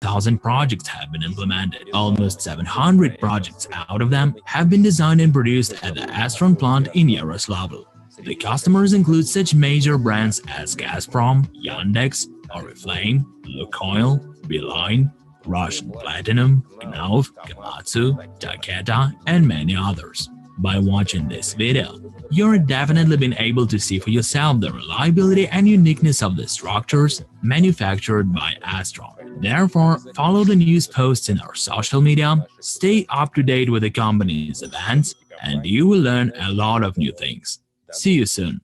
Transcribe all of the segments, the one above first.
5,000 projects have been implemented. Almost 700 projects out of them have been designed and produced at the Astron plant in Yaroslavl. The customers include such major brands as Gazprom, Yandex, Oriflame, Lukoil, Beeline, Russian Platinum, Knauf, Komatsu, Takeda, and many others. By watching this video, you're definitely been able to see for yourself the reliability and uniqueness of the structures manufactured by Astron. Therefore, follow the news posts in our social media, stay up to date with the company's events, and you will learn a lot of new things. See you soon.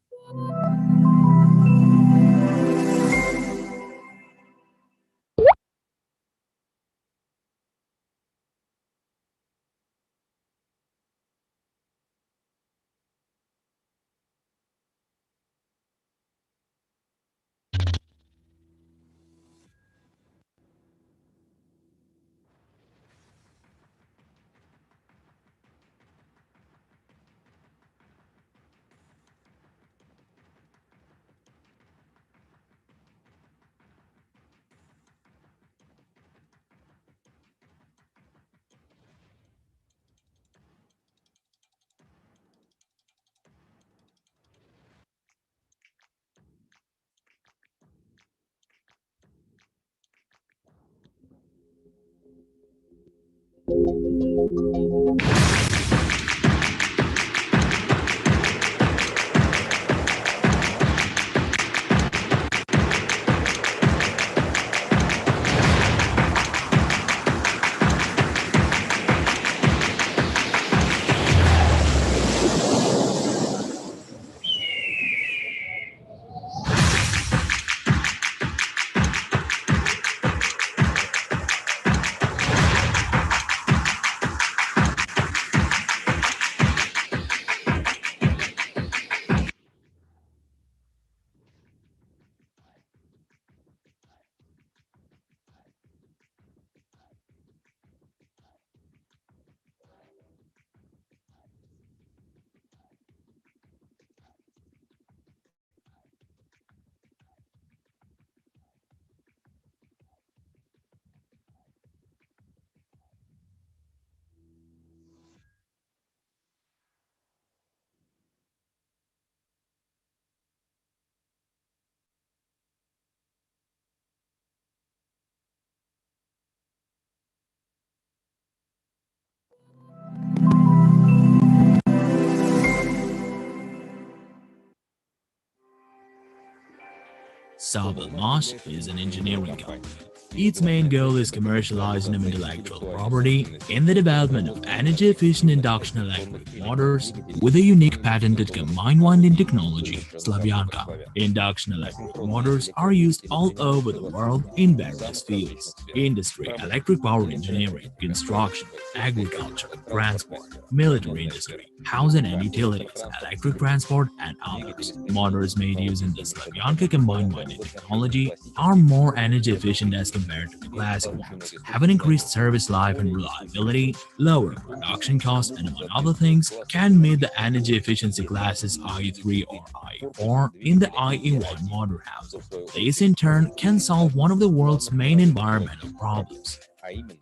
Savalmash is an engineering company. Its main goal is commercializing of intellectual property in the development of energy-efficient induction electric motors with a unique patented combined winding technology, Slavyanka. Induction electric motors are used all over the world in various fields: industry, electric power engineering, construction, agriculture, transport, military industry, housing and utilities, electric transport, and others. Motors made using the Slavyanka combined winding technology are more energy efficient as compared to the classic ones, have an increased service life and reliability, lower production costs, and among other things, can meet the energy efficiency classes IE3 or IE4 in the IE1 motor house. This in turn can solve one of the world's main environmental problems,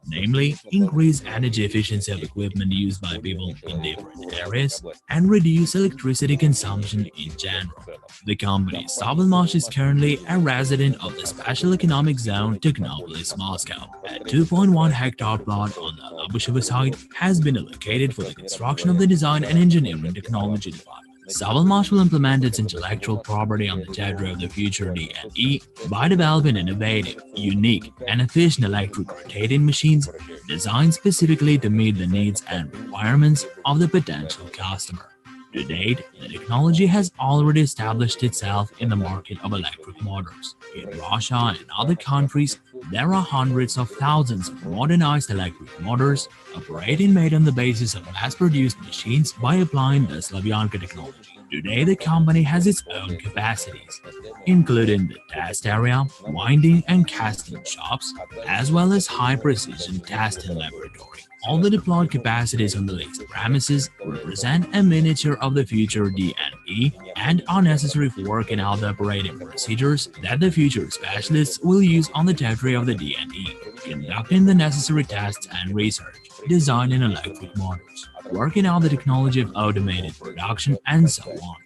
namely increase energy efficiency of equipment used by people in different areas and reduce electricity consumption in general. The company Savalmash is currently a resident of the Special Economic Zone Technopolis, Moscow. A 2.1-hectare plot on the Labushevo site has been allocated for the construction of the design and engineering technology department. Savalmash will implement its intellectual property on the territory of the future D&E by developing innovative, unique, and efficient electric rotating machines designed specifically to meet the needs and requirements of the potential customer. To date, the technology has already established itself in the market of electric motors. In Russia and other countries, there are hundreds of thousands of modernized electric motors operating made on the basis of mass-produced machines by applying the Slavyanka technology. Today, the company has its own capacities, including the test area, winding and casting shops, as well as high-precision testing laboratory. All the deployed capacities on the leased premises represent a miniature of the future D&E and are necessary for working out the operating procedures that the future specialists will use on the territory of the D&E. conducting the necessary tests and research, designing electric motors, working out the technology of automated production, and so on.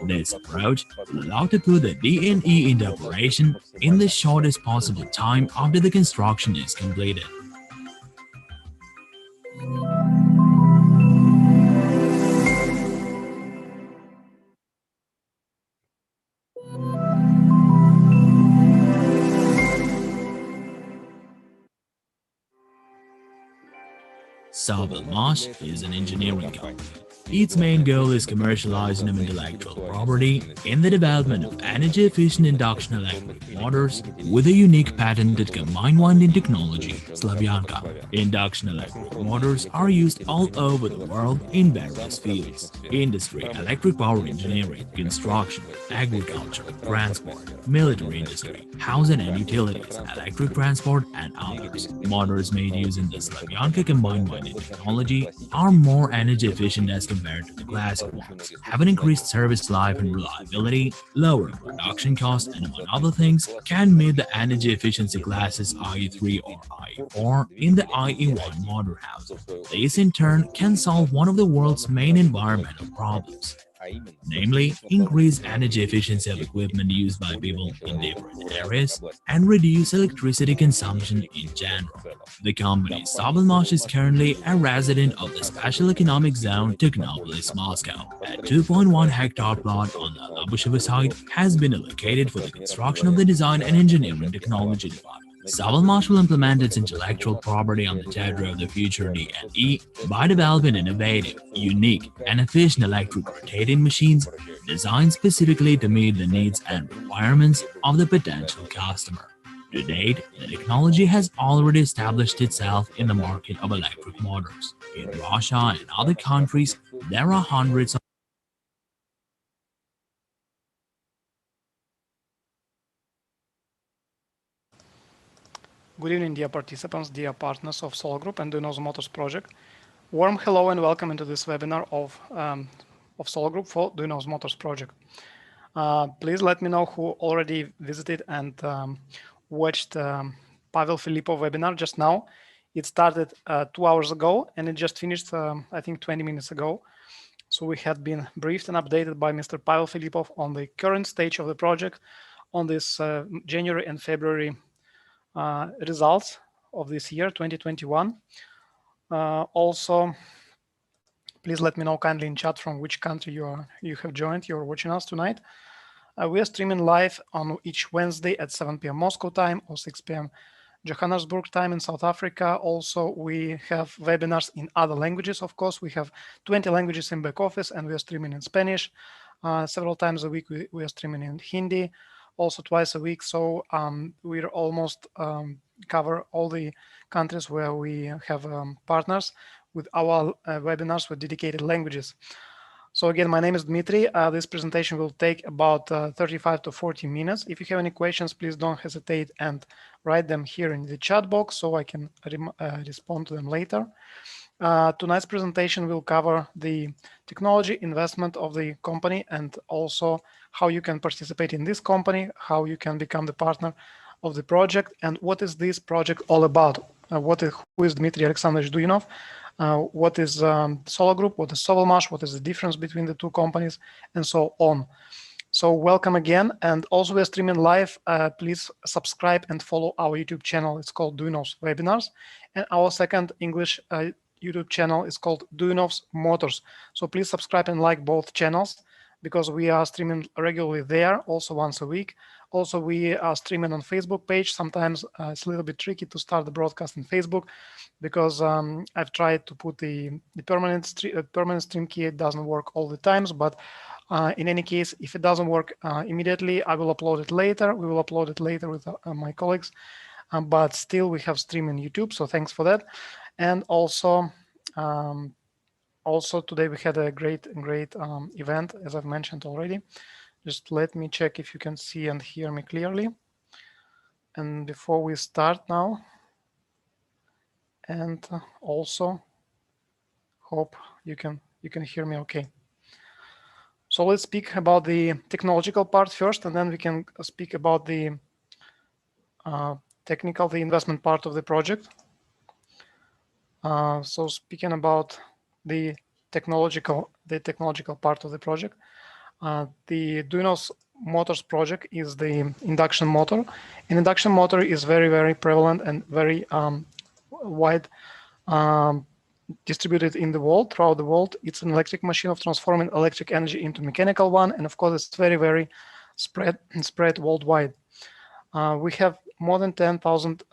This approach will allow to put the DNE into operation in the shortest possible time after the construction is completed. SOLARGROUP is an engineering company. Its main goal is commercializing of intellectual property in the development of energy-efficient induction electric motors with a unique patented combined winding technology, Slavyanka. Induction electric motors are used all over the world in various fields: industry, electric power engineering, construction, agriculture, transport, military industry, housing and utilities, electric transport, and others. Motors made using the Slavyanka combined winding technology are more energy efficient as compared to the classic ones, have an increased service life and reliability, lower production costs, and among other things, can meet the energy efficiency classes IE3 or IE4 in the IE1 motor house. This in turn can solve one of the world's main environmental problems, namely increase energy efficiency of equipment used by people in different areas and reduce electricity consumption in general. The company SOLARGROUP is currently a resident of the Special Economic Zone Technopolis, Moscow. A 2.1-hectare plot on the Alabushevo site has been allocated for the construction of the Design and Engineering Technology Department. SOLARGROUP will implement its intellectual property on the territory of the future DNE by developing innovative, unique, and efficient electric rotating machines designed specifically to meet the needs and requirements of the potential customer. To date, the technology has already established itself in the market of electric motors. In Russia and other countries, there are hundreds of Good evening, dear participants, dear partners of SOLARGROUP and Duyunov Motors project. Warm hello and welcome into this webinar of SOLARGROUP for Duyunov Motors project. Please let me know who already visited and watched Pavel Filipov webinar just now. It started 2 hours ago and it just finished, I think, 20 minutes ago. So we had been briefed and updated by Mr. Pavel Filipov on the current stage of the project, on this January and February results of this year, 2021. Also, please let me know kindly in chat from which country you have joined, you're watching us tonight. We are streaming live on each Wednesday at 7 p.m. Moscow time or 6 p.m. Johannesburg time in South Africa. Also, we have webinars in other languages, of course. We have 20 languages in back office and we are streaming in Spanish. Several times a week we are streaming in Hindi, also twice a week. So we're almost cover all the countries where we have partners with our webinars with dedicated languages. So again, my name is Dmitry. This presentation will take about 35 to 40 minutes. If you have any questions, please don't hesitate and write them here in the chat box so I can respond to them later. Tonight's presentation will cover the technology investment of the company and also how you can participate in this company, how you can become the partner of the project, and what is this project all about. Who is Dmitry Alexandrovich Duyunov? What is SOLARGROUP? What is SOLARMASH? What is the difference between the two companies, and so on. So welcome again, and also we're streaming live. Please subscribe and follow our YouTube channel. It's called Duyunov's Webinars, and our second English YouTube channel is called Duyunov's Motors. So please subscribe and like both channels because we are streaming regularly there, also once a week. Also, we are streaming on Facebook page. Sometimes it's a little bit tricky to start the broadcast in Facebook because I've tried to put the permanent stream key. It doesn't work all the times, but in any case, if it doesn't work immediately, I will upload it later. We will upload it later with my colleagues, but still we have stream in YouTube, so thanks for that. And also today we had a great event, as I've mentioned already. Just let me check if you can see and hear me clearly. And before we start now, and also hope you can hear me okay. So let's speak about the technological part first, and then we can speak about the the investment part of the project. So speaking about the technological part of the project, the Duyunov motors project is the induction motor. An induction motor is very, very prevalent and very wide distributed in the world, throughout the world. It's an electric machine of transforming electric energy into mechanical one, and of course, it's very, very spread worldwide. We have more than 10,000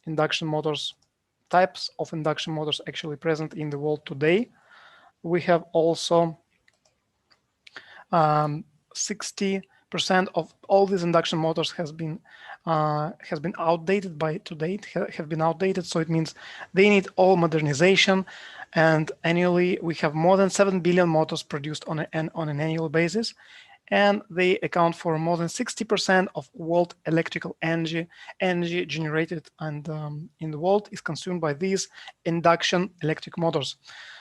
induction motors, types of induction motors actually present in the world today. We have also 60% of all these induction motors has been outdated by to date, have been outdated. So it means they need all modernization. And annually, we have more than 7 billion motors produced on an annual basis. And they account for more than 60% of world electrical energy generated and in the world is consumed by these induction electric motors.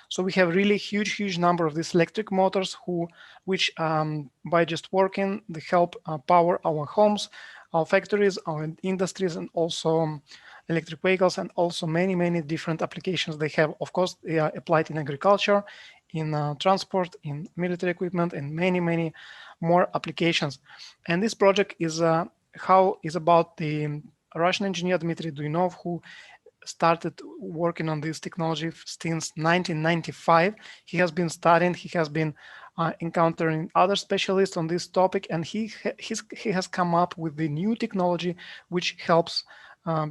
So we have really huge number of these electric motors which by just working, they help power our homes, our factories, our industries, and also electric vehicles, and also many different applications they have. Of course, they are applied in agriculture, in transport, in military equipment, and many more applications. And this project is about the Russian engineer Dmitry Duyunov, who started working on this technology since 1995. He has been studying, he has been encountering other specialists on this topic, and he has come up with the new technology which helps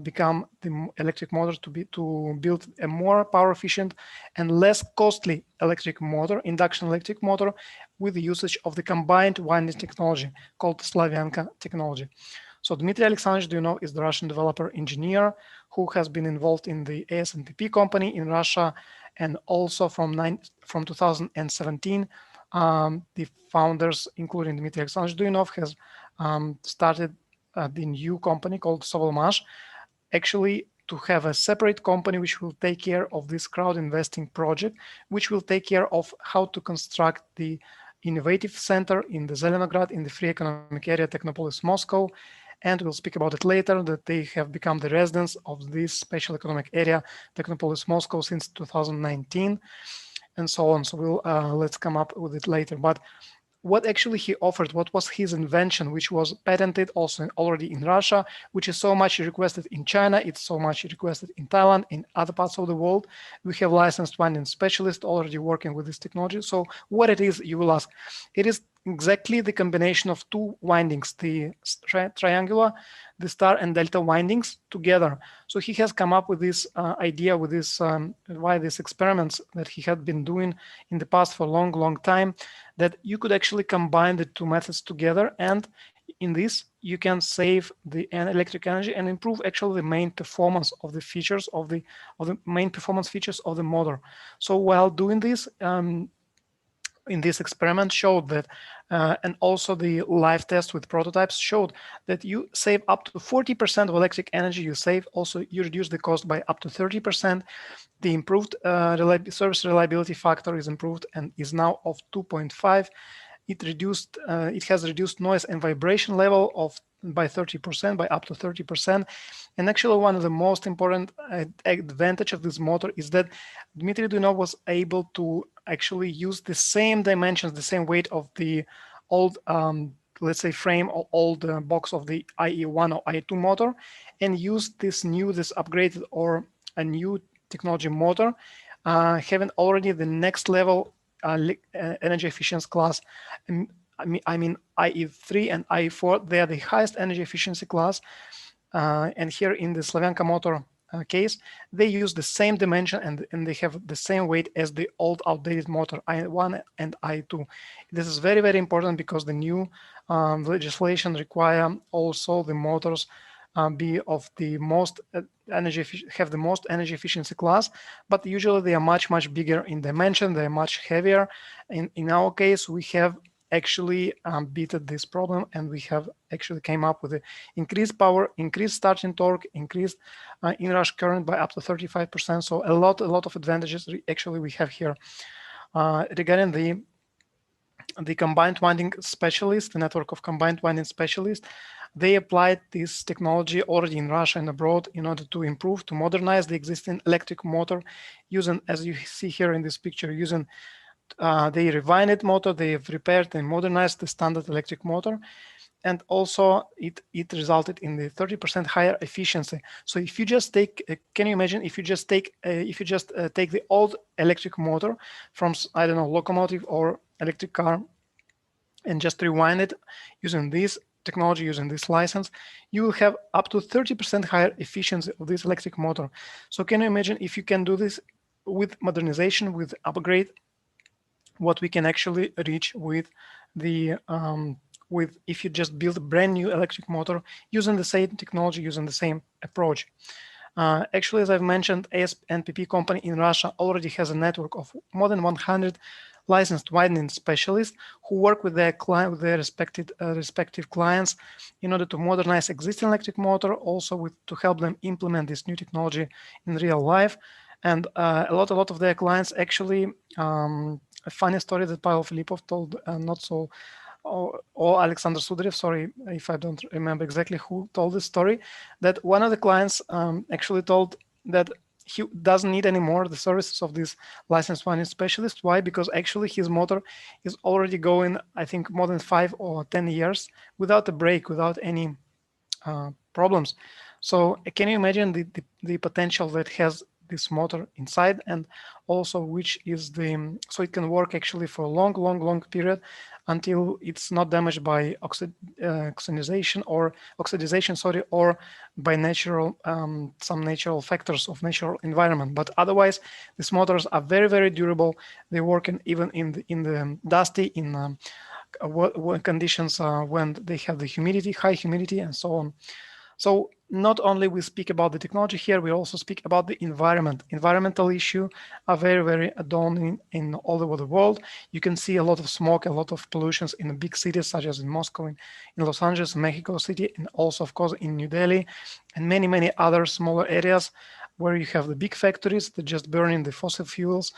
become the electric motor to build a more power efficient and less costly electric motor, induction electric motor, with the usage of the combined winding technology called Slavyanka technology. So Dmitry Alexandrovich Duyunov is the Russian developer engineer who has been involved in the ASMPP company in Russia, and also from 2017, the founders, including Dmitry Alexandrovich Duyunov, has started the new company called SOLARGROUP, actually to have a separate company which will take care of this crowd investing project, which will take care of how to construct the innovative center in the Zelenograd, in the free economic area, Technopolis, Moscow. And we'll speak about it later, that they have become the residents of this special economic area, Technopolis, Moscow, since 2019, and so on. So we'll let's come up with it later. But what actually he offered, what was his invention, which was patented also already in Russia, which is so much requested in China, it's so much requested in Thailand, in other parts of the world. We have licensed winding specialists already working with this technology. So what it is, you will ask. It is exactly the combination of two windings, the triangular, the star and delta windings together. So he has come up with this idea, with this these experiments that he had been doing in the past for a long time, that you could actually combine the two methods together, and in this you can save the electric energy and improve actually the main performance of the features of the main performance features of the motor. So while doing this, in this experiment showed that, and also the live test with prototypes showed that you save up to 40% of electric energy. You save also, you reduce the cost by up to 30%. The improved service reliability factor is improved and is now of 2.5. It has reduced noise and vibration level by 30%, by up to 30%. And actually, one of the most important advantage of this motor is that Dmitry Duyunov was able to actually use the same dimensions, the same weight of the old, let's say, frame or old box of the IE1 or IE2 motor, and use this upgraded or a new technology motor, having already the next level energy efficiency class. I mean IE3 and IE4, they are the highest energy efficiency class. And here in the Slavyanka motor case, they use the same dimension and they have the same weight as the old outdated motor IE1 and IE2. This is very important because the new legislation require also the motors be of the most have the most energy efficiency class, but usually they are much bigger in dimension, they are much heavier. In our case, we have actually beaten this problem, and we have actually came up with increased power, increased starting torque, increased inrush current by up to 35%. So a lot of advantages actually we have here. Regarding the the combined winding specialists, the network of combined winding specialists, they applied this technology already in Russia and abroad in order to improve, to modernize the existing electric motor using, as you see here in this picture, using the rewinded motor. They have repaired and modernized the standard electric motor. And also it resulted in the 30% higher efficiency. So if you just take, can you imagine if you just take the old electric motor from, I don't know, locomotive or electric car and just rewind it using this technology, using this license, you will have up to 30% higher efficiency of this electric motor. So can you imagine if you can do this with modernization, with upgrade, what we can actually reach with the if you just build a brand new electric motor using the same technology, using the same approach. Actually, as I've mentioned, ASNPP company in Russia already has a network of more than 100 licensed widening specialists who work with their client, with their respective clients in order to modernize existing electric motor, also to help them implement this new technology in real life. And a lot of their clients actually, a funny story that Pavel Filipov told, not so, or Alexander Sudarev, sorry if I don't remember exactly who told this story, that one of the clients actually told that he doesn't need anymore the services of this licensed winding specialist. Why? Because actually his motor is already going, I think, more than 5 or 10 years without a break, without any problems. So can you imagine the potential that has this motor inside, and also which is the, so it can work actually for a long period until it's not damaged by oxidization, or by natural some natural factors of natural environment. But otherwise, these motors are very durable. They work even in the dusty, in conditions when they have the humidity, high humidity, and so on. So not only we speak about the technology here, we also speak about the environment. Environmental issues are very daunting in all over the world. You can see a lot of smoke, a lot of pollutions in the big cities, such as in Moscow, in Los Angeles, Mexico City, and also, of course, in New Delhi, and many other smaller areas where you have the big factories that just burning the fossil fuels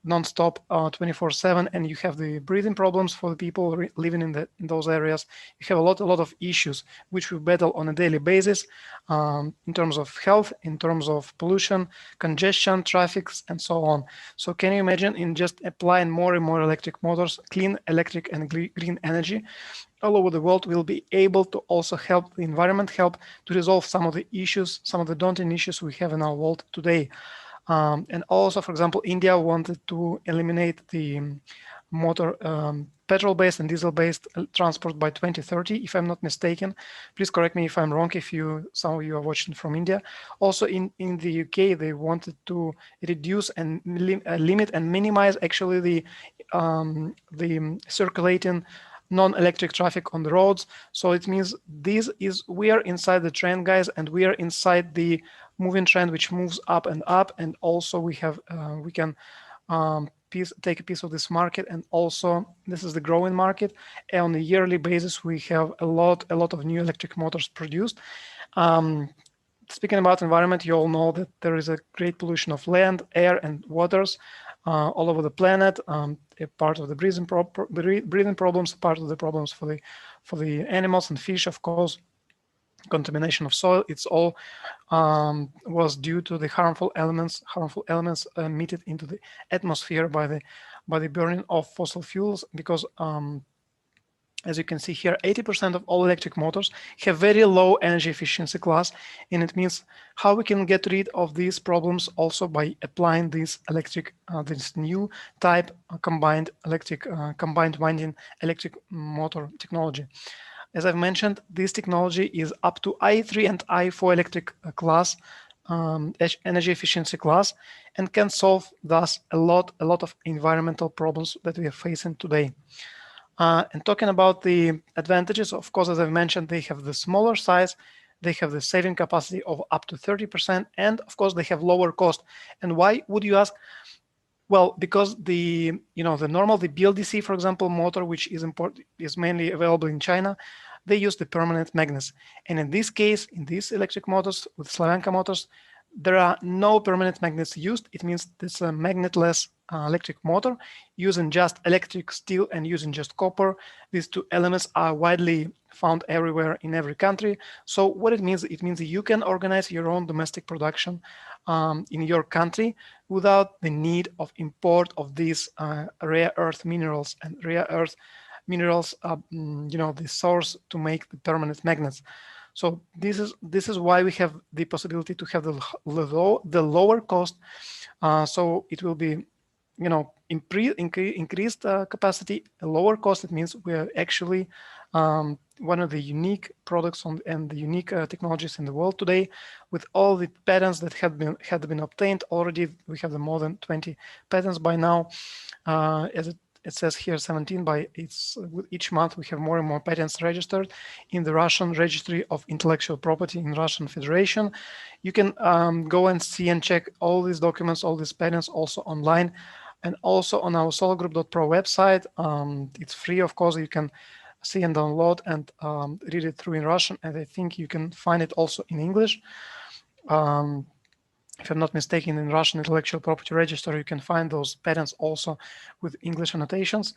non-stop 24/7, and you have the breathing problems for the people living in those areas. You have a lot of issues which we battle on a daily basis in terms of health, in terms of pollution, congestion, traffic, and so on. So can you imagine in just applying more and more electric motors, clean electric and green energy all over the world, will be able to also help the environment, help to resolve some of the issues, some of the daunting issues we have in our world today. And also, for example, India wanted to eliminate the motor petrol-based and diesel-based transport by 2030, if I'm not mistaken. Please correct me if I'm wrong, if some of you are watching from India. Also in the UK, they wanted to reduce and limit and minimize actually the circulating non-electric traffic on the roads. So it means we are inside the trend, guys, and we are inside the moving trend which moves up, and also we can take a piece of this market, and also this is the growing market. And on a yearly basis, we have a lot of new electric motors produced. Speaking about environment, you all know that there is a great pollution of land, air, and waters all over the planet. A part of the breathing problems, part of the problems for the animals and fish, of course. Contamination of soil, it's all was due to the harmful elements emitted into the atmosphere by the burning of fossil fuels, because as you can see here, 80% of all electric motors have very low energy efficiency class, and it means how we can get rid of these problems also by applying this this new type combined winding electric motor technology. As I've mentioned, this technology is up to i3 and i4 electric class, energy efficiency class, and can solve thus a lot of environmental problems that we are facing today. And talking about the advantages, of course, as I've mentioned, they have the smaller size, they have the saving capacity of up to 30%, and of course, they have lower cost. And why, would you ask? Well, because the BLDC, for example, motor, which is mainly available in China, they use the permanent magnets. And in this case, in these electric motors with Slavyanka motors, there are no permanent magnets used. It means this a magnetless electric motor using just electric steel and using just copper. These two elements are widely found everywhere in every country. So what it means you can organize your own domestic production in your country without the need of import of these rare earth minerals, and rare earth minerals the source to make the permanent magnets. So this is why we have the possibility to have the lower cost. So it will be, increased capacity, a lower cost. It means we are actually one of the unique products and the unique technologies in the world today, with all the patents that had been obtained already. We have more than 20 patents by now. As it says here 17, with each month we have more and more patents registered in the Russian Registry of Intellectual Property in Russian Federation. You can go and see and check all these documents, all these patents also online, and also on our SOLARGROUP.pro website. It's free, of course. You can see and download and read it through in Russian, and I think you can find it also in English. If I'm not mistaken, in Russian Intellectual Property Register, you can find those patents also with English annotations.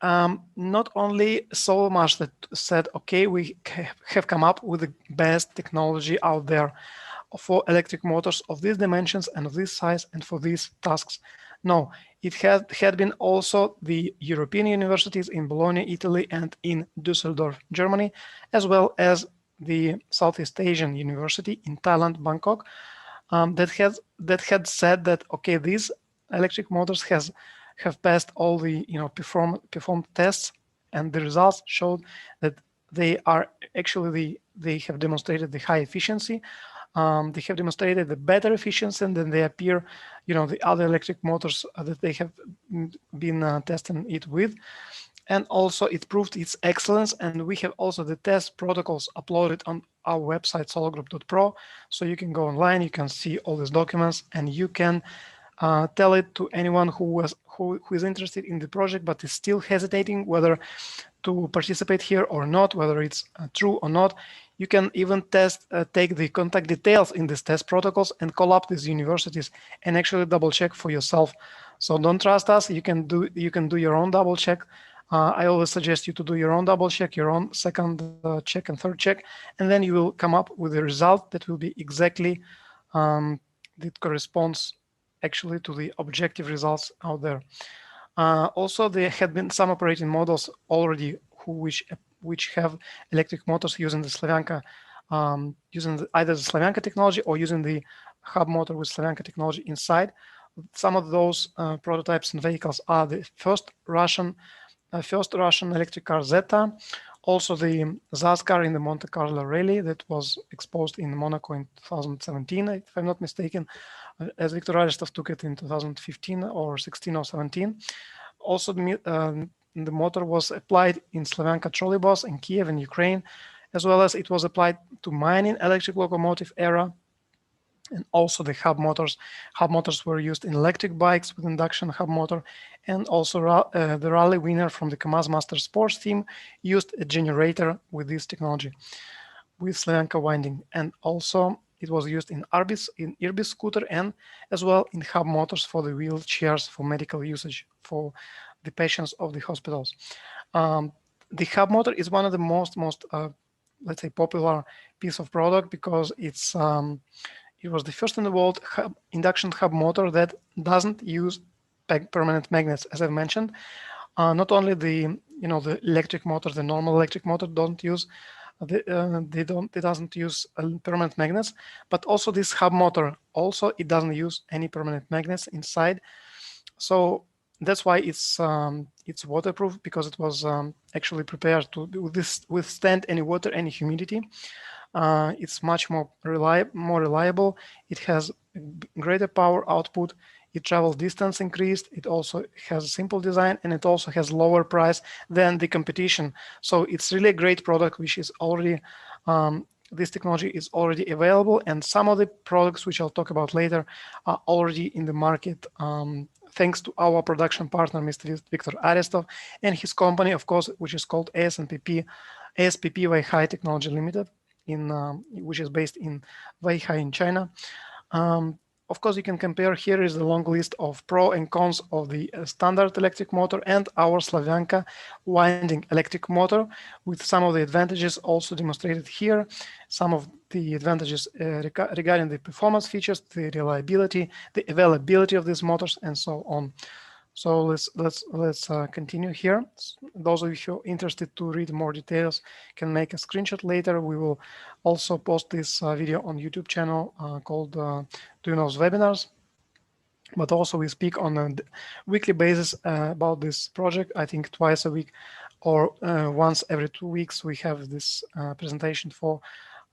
Not only SolMash that said, okay, we have come up with the best technology out there for electric motors of these dimensions and of this size and for these tasks. No, it had been also the European universities in Bologna, Italy, and in Düsseldorf, Germany, as well as the Southeast Asian University in Thailand, Bangkok, that had said that, okay, these electric motors have passed all the performed tests, and the results showed that they are actually they have demonstrated the high efficiency. They have demonstrated the better efficiency than they appear, the other electric motors that they have been testing it with. And also it proved its excellence, and we have also the test protocols uploaded on our website SOLARGROUP.pro. So you can go online, you can see all these documents, and you can tell it to anyone who is interested in the project but is still hesitating whether to participate here or not, whether it's true or not. You can even take the contact details in these test protocols and call up these universities and actually double check for yourself. So don't trust us. You can do your own double check. I always suggest you to do your own double check, your own second check and third check, and then you will come up with a result that will be exactly that corresponds actually to the objective results out there. Also, there had been some operating models already which have electric motors using the Slavyanka, using either the Slavyanka technology or using the hub motor with Slavyanka technology inside. Some of those prototypes and vehicles are the first Russian electric car Zeta, also the ZAZ car in the Monte Carlo Rally that was exposed in Monaco in 2017, if I'm not mistaken, as Viktor Arestov took it in 2015 or 16 or 17. Also, the motor was applied in Slavyanka trolleybus in Kiev in Ukraine, as well as it was applied to mining electric locomotive era. And also the hub motors. Hub motors were used in electric bikes with induction hub motor, and also the rally winner from the Kamaz Master Sports team used a generator with this technology, with Slavyanka winding. And also it was used in Irbis scooter, and as well in hub motors for the wheelchairs for medical usage for the patients of the hospitals. The hub motor is one of the most let's say popular piece of product because it was the first in the world induction hub motor that doesn't use permanent magnets, as I've mentioned. Not only the electric motor, the normal electric motor don't use it doesn't use permanent magnets, but also this hub motor it doesn't use any permanent magnets inside. So that's why it's waterproof, because it was actually prepared to withstand any water, any humidity. It's much more reliable. It has greater power output. It travels distance increased. It also has a simple design, and it also has lower price than the competition. So it's really a great product, which is already this technology is already available, and some of the products which I'll talk about later are already in the market. Thanks to our production partner, Mr. Viktor Arestov, and his company, of course, which is called ASPP Weihai Technology Limited, which is based in Weihai in China. Of course, you can compare. Here is the long list of pro and cons of the standard electric motor and our Slavyanka winding electric motor, with some of the advantages also demonstrated here, some of the advantages regarding the performance features, the reliability, the availability of these motors, and so on. So let's continue here. Those of you who are interested to read more details can make a screenshot later. We will also post this video on YouTube channel called Duyunov's webinars. But also we speak on a weekly basis about this project. I think twice a week or once every 2 weeks we have this presentation for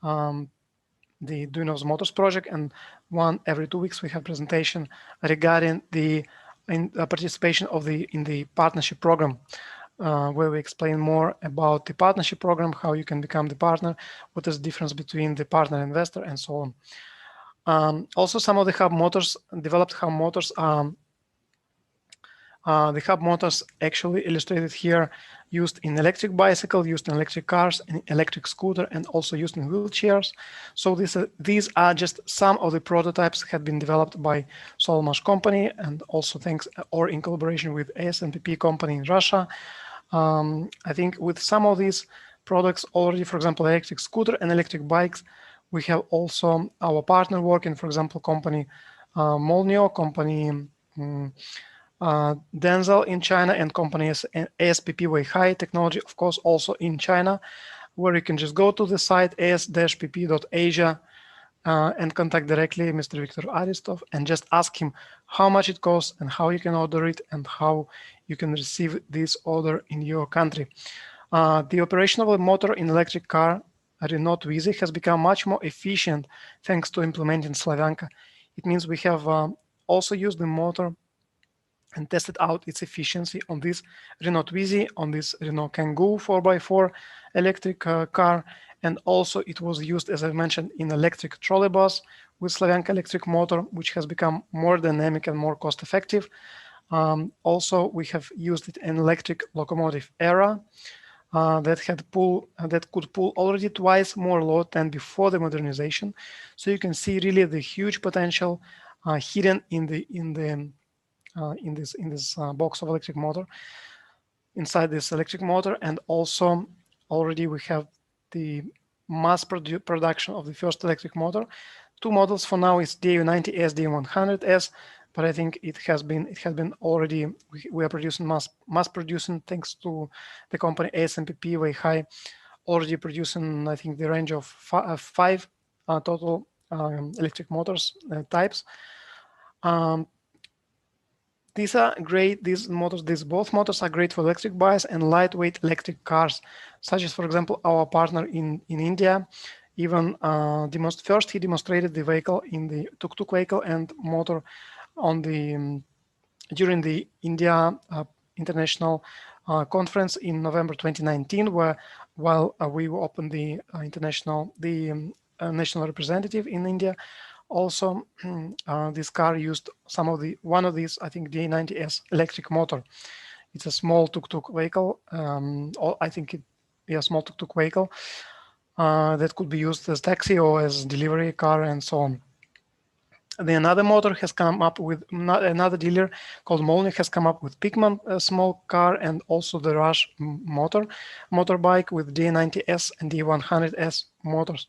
the Duyunov's Motors project, and one every 2 weeks we have presentation regarding the participation of in the partnership program, where we explain more about the partnership program, how you can become the partner, what is the difference between the partner and investor, and so on. Also, some of the hub motors, developed hub motors, the hub motors actually illustrated here, used in electric bicycle, used in electric cars, in electric scooter, and also used in wheelchairs. So these are just some of the prototypes had been developed by SOLMASH company, and also thanks or in collaboration with ASMPP company in Russia. I think with some of these products already, for example, electric scooter and electric bikes, we have also our partner working, for example, company Molnio, company Denzel in China, and company ASPP Weihai Technology, of course, also in China, where you can just go to the site as-pp.asia and contact directly Mr. Viktor Aristov and just ask him how much it costs and how you can order it and how you can receive this order in your country. The operation of a motor in electric car, Renault Twizy, has become much more efficient thanks to implementing Slavyanka. It means we have also used the motor and tested out its efficiency on this Renault Twizy, on this Renault Kangoo 4x4 electric car, and also it was used, as I mentioned, in electric trolleybus with Slavyanka electric motor, which has become more dynamic and more cost-effective. Also, we have used it in electric locomotive era that could pull already twice more load than before the modernization. So you can see really the huge potential hidden in this box of electric motor, inside this electric motor. And also already we have the mass production of the first electric motor. Two models for now is DU90S, DU100S, but I think it has been already, we are producing mass producing, thanks to the company ASMPP Weihai, already producing, I think, the range of five total electric motors types. These are great. Both motors are great for electric bikes and lightweight electric cars, such as, for example, our partner in India. Even first he demonstrated the vehicle in the tuk-tuk vehicle and motor on the during the India International Conference in November 2019, where while we opened the national representative in India. Also, this car used one of these, I think, D90S electric motor. It's a small tuk-tuk vehicle. I think small tuk-tuk vehicle that could be used as taxi or as delivery car and so on. Then another motor has come up with another dealer called Molnio has come up with Pigman, a small car, and also the Rush motorbike with D90S and D100S motors.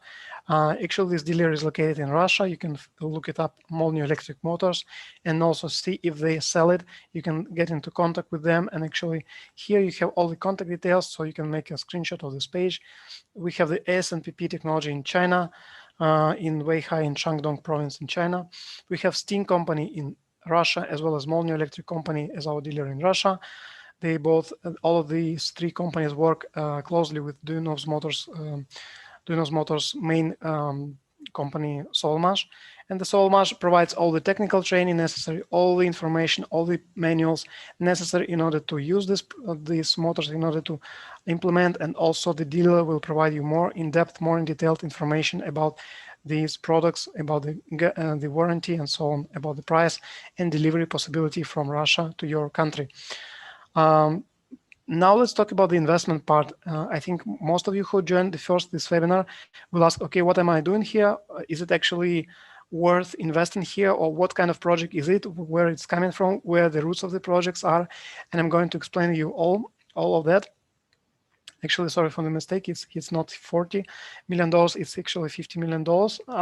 Actually, this dealer is located in Russia. You can look it up, Molnio Electric Motors, and also see if they sell it. You can get into contact with them. And actually, here you have all the contact details, so you can make a screenshot of this page. We have the ASMPP technology in China, in Weihai in Shandong province in China. We have Steam company in Russia, as well as Molnio Electric company as our dealer in Russia. They both, all of these three companies work closely with Duyunov's Motors main company, SOLMASH. And the SOLMASH provides all the technical training necessary, all the information, all the manuals necessary in order to use these motors, in order to implement. And also the dealer will provide you more in-depth, more in detailed information about these products, about the warranty and so on, about the price and delivery possibility from Russia to your country. Now let's talk about the investment part. I think most of you who joined this webinar will ask, okay, what am I doing here? Is it actually worth investing here, or what kind of project is it, where it's coming from, where the roots of the projects are, and I'm going to explain to you all of that. Actually, sorry for the mistake. It's not $40 million. It's actually $50 million.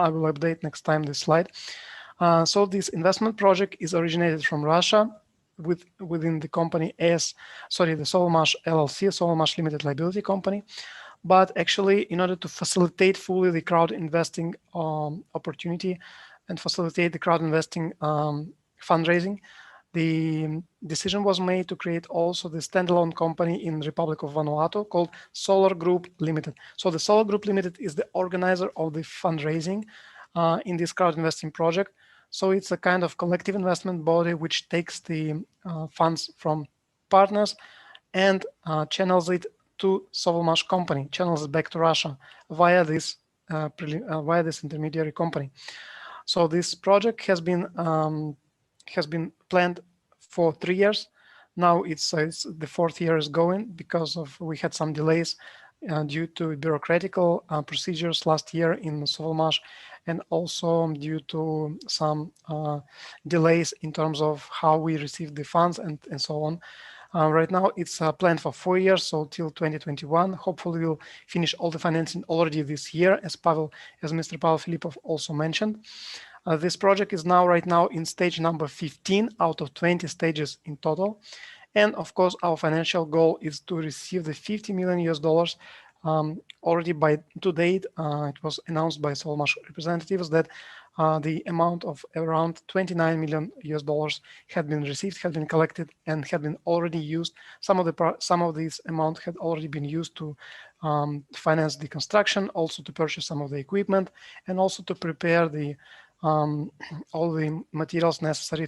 I will update next time this slide. So this investment project is originated from Russia within the company the SOLARMASH LLC, SOLARMASH Limited Liability Company. But actually, in order to facilitate fully the crowd investing opportunity and facilitate the crowd investing fundraising, the decision was made to create also the standalone company in the Republic of Vanuatu called SOLARGROUP Limited. So the SOLARGROUP Limited is the organizer of the fundraising in this crowd investing project. So it's a kind of collective investment body which takes the funds from partners and channels it to SOLARMASH company, channels it back to Russia via this intermediary company. So this project has been planned for 3 years. Now it's the 4th year is going because we had some delays due to bureaucratical procedures last year in SOLARMASH, and also due to some delays in terms of how we received the funds and so on. Right now it's planned for 4 years, so till 2021. Hopefully we'll finish all the financing already this year, as Mr. Pavel Filipov also mentioned. This project is right now in stage number 15 out of 20 stages in total. And of course, our financial goal is to receive the $50 million already to date. It was announced by SOLARMASH representatives that the amount of around $29 million had been received, had been collected, and had been already used. Some of this amount had already been used to finance the construction, also to purchase some of the equipment, and also to prepare all the materials necessary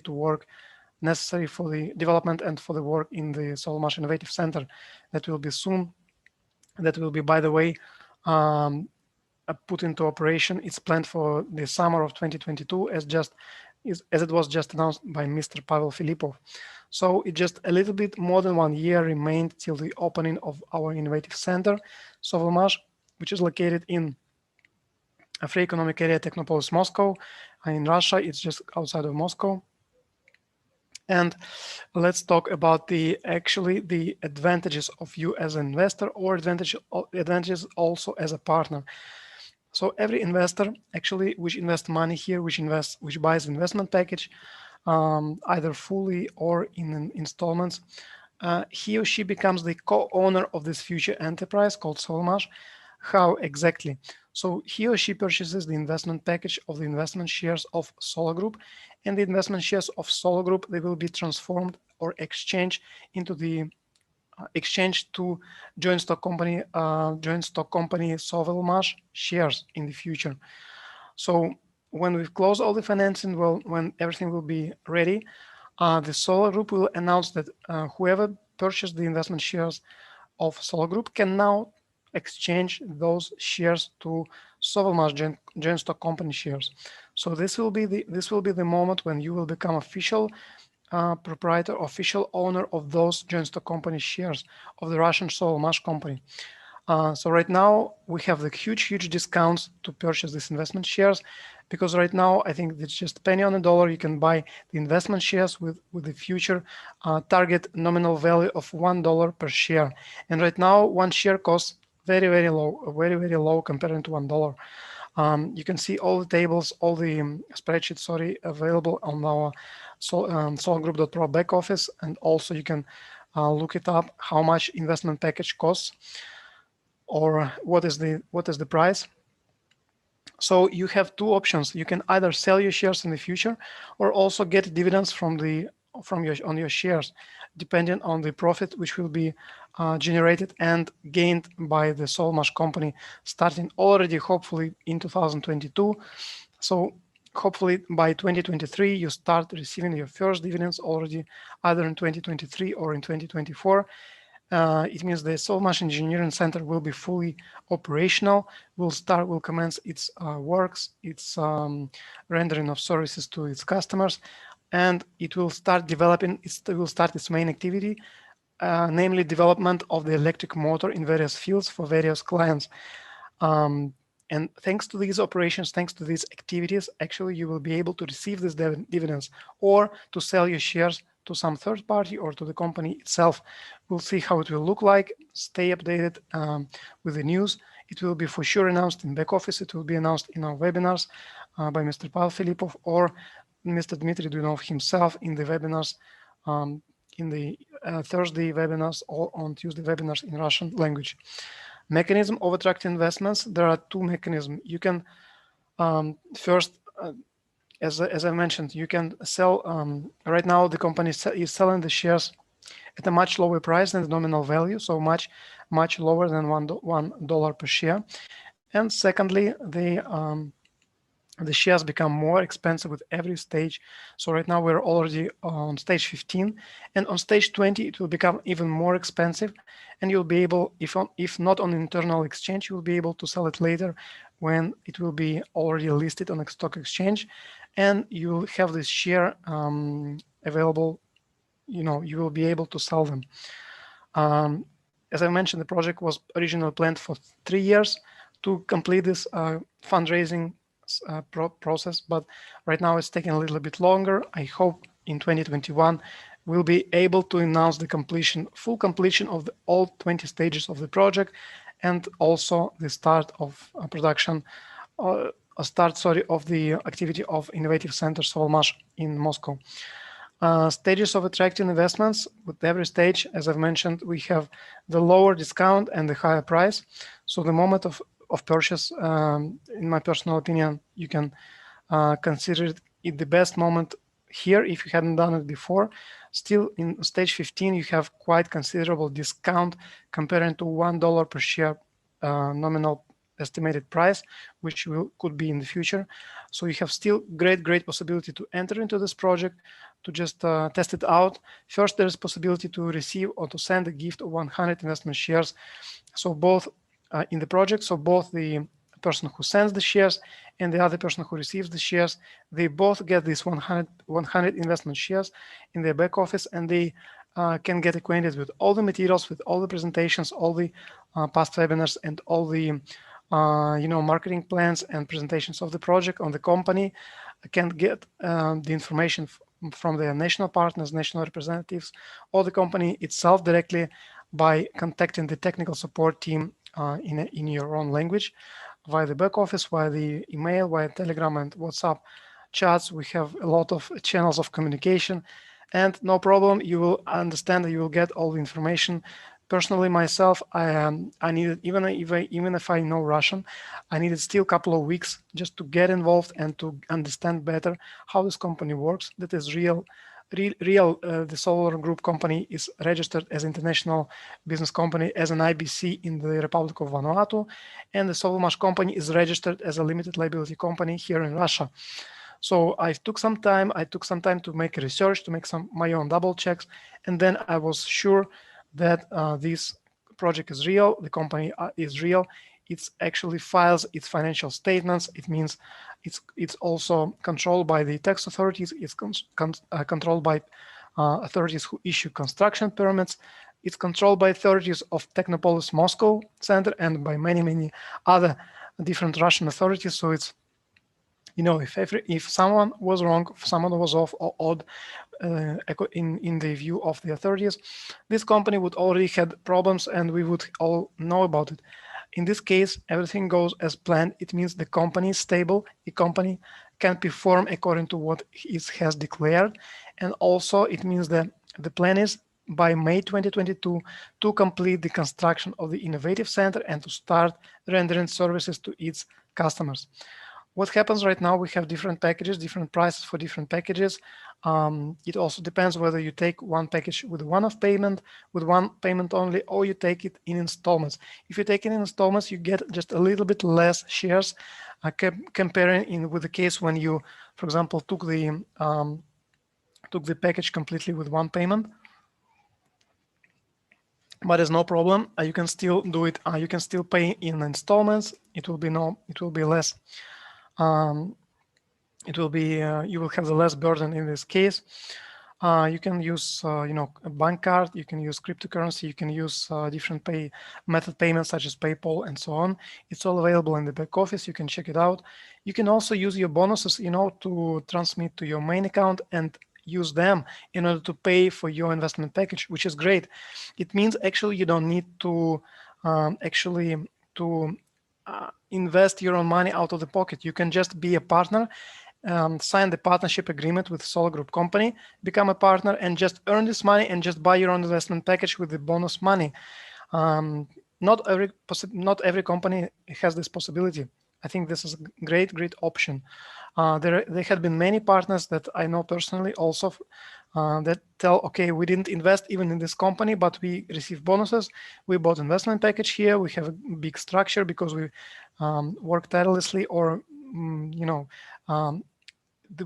for the development and for the work in the SOLARMASH Innovative Center that will be soon. That will be, by the way, put into operation. It's planned for the summer of 2022, as it was just announced by Mr. Pavel Filipov. So it just a little bit more than 1 year remained till the opening of our innovative center, SOLARMASH, which is located in a free economic area, Technopolis, Moscow. In Russia, it's just outside of Moscow. And let's talk about the advantages of you as an investor, or advantages also as a partner. So every investor actually which invests money here, which buys investment package, either fully or in installments, he or she becomes the co-owner of this future enterprise called SOLARMASH. How exactly? So he or she purchases the investment package of the investment shares of Solar Group, and the investment shares of Solar Group, they will be transformed or exchanged into the to joint stock company SOLARMASH shares in the future. So when we've closed all the financing, when everything will be ready, the Solar Group will announce that whoever purchased the investment shares of Solar Group can now exchange those shares to SOLARMASH joint stock company shares. So this will be the moment when you will become official proprietor, official owner of those joint stock company shares of the Russian SOLARMASH company. So right now we have the huge discounts to purchase these investment shares, because right now I think it's just penny on the dollar. You can buy the investment shares with the future target nominal value of $1 per share. And right now one share costs very low compared to $1. You can see all the tables, all the spreadsheets, available on our solargroup.pro back office, and also you can look it up how much investment package costs, or what is the price. So you have two options. You can either sell your shares in the future, or also get dividends on your shares, depending on the profit which will be generated and gained by the SOLARMASH company, starting already hopefully in 2022. So hopefully by 2023 you start receiving your first dividends already, either in 2023 or in 2024. It means the SOLARMASH Engineering Center will be fully operational, will commence its works, its rendering of services to its customers, and it will start its main activity, namely development of the electric motor in various fields for various clients. And thanks to these operations, thanks to these activities, actually you will be able to receive these dividends or to sell your shares to some third party or to the company itself. We'll see how it will look like. Stay updated with the news. It will be for sure announced in back office. It will be announced in our webinars by Mr. Pavel Filipov or Mr. Dmitry Duyunov himself in the webinars, in the Thursday webinars or on Tuesday webinars in Russian language. Mechanism of attracting investments. There are two mechanisms. You can first, as I mentioned, you can sell. Right now, the company is selling the shares at a much lower price than the nominal value, so much lower than $1 per share. And secondly, the shares become more expensive with every stage. So right now we're already on stage 15, and on stage 20 it will become even more expensive, and you'll be able, if not on internal exchange, you'll be able to sell it later when it will be already listed on a stock exchange, and you'll have this share available. You will be able to sell them. As I mentioned, the project was originally planned for 3 years to complete this fundraising process, but right now it's taking a little bit longer. I hope in 2021 we'll be able to announce the full completion of all 20 stages of the project, and also the start of production, of the activity of Innovative Center Solmash in Moscow. Stages of attracting investments. With every stage, as I've mentioned, we have the lower discount and the higher price. So the moment of purchase, in my personal opinion, you can consider it the best moment here if you hadn't done it before. Still, in stage 15, you have quite considerable discount comparing to $1 per share nominal estimated price, which could be in the future. So you have still great possibility to enter into this project, to just test it out. First, there is possibility to receive or to send a gift of 100 investment shares. So both in the project, so both the person who sends the shares and the other person who receives the shares, they both get these 100 investment shares in their back office, and they can get acquainted with all the materials, with all the presentations, all the past webinars, and all the marketing plans and presentations of the project on the company. Can get the information from their national partners, national representatives, or the company itself directly by contacting the technical support team in your own language, via the back office, via the email, via Telegram and WhatsApp chats. We have a lot of channels of communication, and no problem, you will understand that you will get all the information. Personally, myself, I needed, even if I know Russian, I needed still a couple of weeks just to get involved and to understand better how this company works. That is real. The Solar Group company is registered as international business company, as an IBC in the Republic of Vanuatu, and the Solmash company is registered as a limited liability company here in Russia. So I took some time to make research, to make my own double checks, and then I was sure that this project is real, the company is real. It actually files its financial statements. It means it's also controlled by the tax authorities. It's controlled by authorities who issue construction permits. It's controlled by authorities of Technopolis Moscow Center and by many other different Russian authorities. So it's, if someone was wrong, if someone was off or odd in the view of the authorities, this company would already had problems and we would all know about it. In this case, everything goes as planned. It means the company is stable. The company can perform according to what it has declared. And also it means that the plan is by May 2022 to complete the construction of the Innovative Center and to start rendering services to its customers. What happens right now, we have different packages, different prices for different packages. It also depends whether you take one package with one-off payment, with one payment only, or you take it in installments. If you take it in installments, you get just a little bit less shares, comparing with the case when you, for example, took the package completely with one payment. But there's no problem. You can still do it. You can still pay in installments. It will be less. You will have the less burden in this case. You can use, a bank card. You can use cryptocurrency. You can use different method payments such as PayPal and so on. It's all available in the back office. You can check it out. You can also use your bonuses, to transmit to your main account and use them in order to pay for your investment package, which is great. It means actually you don't need to invest your own money out of the pocket. You can just be a partner, sign the partnership agreement with Solar Group company, become a partner, and just earn this money and just buy your own investment package with the bonus money. Not every company has this possibility. I think this is a great option. There had been many partners that I know personally also that tell, okay, we didn't invest even in this company, but we received bonuses. We bought investment package here. We have a big structure because we work tirelessly, or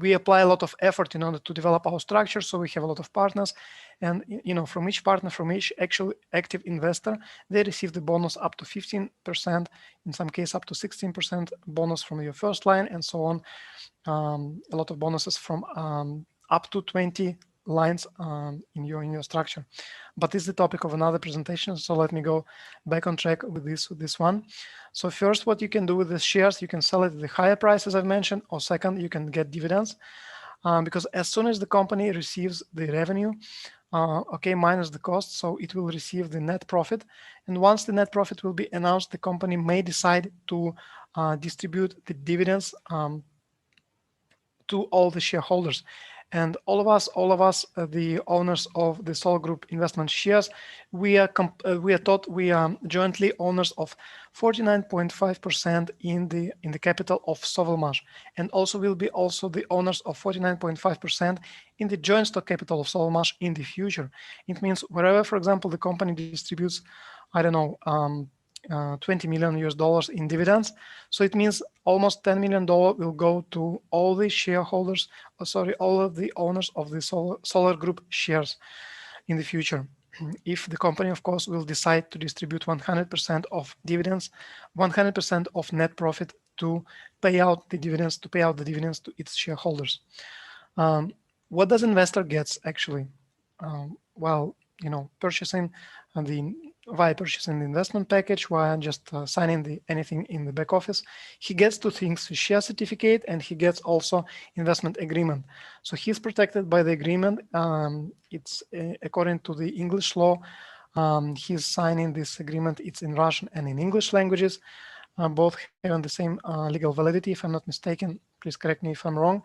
we apply a lot of effort in order to develop our structure. So we have a lot of partners, and from each partner, from each actual active investor, they receive the bonus up to 15%, in some case up to 16% bonus from your first line, and so on. A lot of bonuses from up to 20 lines in your structure. But this is the topic of another presentation, so let me go back on track with this one. So first, what you can do with the shares, you can sell it at the higher price, as I've mentioned, or second, you can get dividends, because as soon as the company receives the revenue, minus the cost, so it will receive the net profit. And once the net profit will be announced, the company may decide to distribute the dividends to all the shareholders. And all of us, the owners of the Solar Group investment shares, we are jointly owners of 49.5% in the capital of Sovelmash, and also will be the owners of 49.5% in the joint stock capital of Sovelmash in the future. It means wherever, for example, the company distributes, I don't know, $20 million in dividends. So it means almost $10 million will go to all the shareholders, all of the owners of the Solar Group shares in the future. If the company, of course, will decide to distribute 100% of dividends, 100% of net profit to pay out the dividends to its shareholders. What does investor gets actually? Purchasing via purchasing the investment package, via just signing anything in the back office, he gets two things: his share certificate, and he gets also investment agreement. So he's protected by the agreement. It's according to the English law. He's signing this agreement. It's in Russian and in English languages. Both having the same legal validity, if I'm not mistaken. Please correct me if I'm wrong.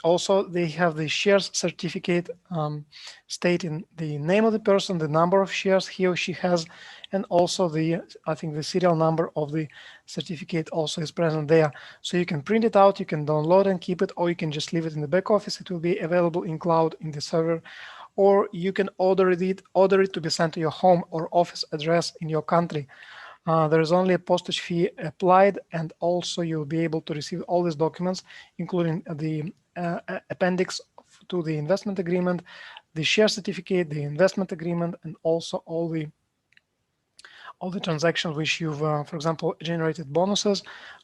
Also, they have the shares certificate stating the name of the person, the number of shares he or she has, and also I think the serial number of the certificate also is present there. So you can print it out, you can download and keep it, or you can just leave it in the back office. It will be available in cloud in the server, or you can order it to be sent to your home or office address in your country. There is only a postage fee applied, and also you'll be able to receive all these documents, including the appendix to the investment agreement, the share certificate, the investment agreement, and also all the transactions which you've, for example, generated bonuses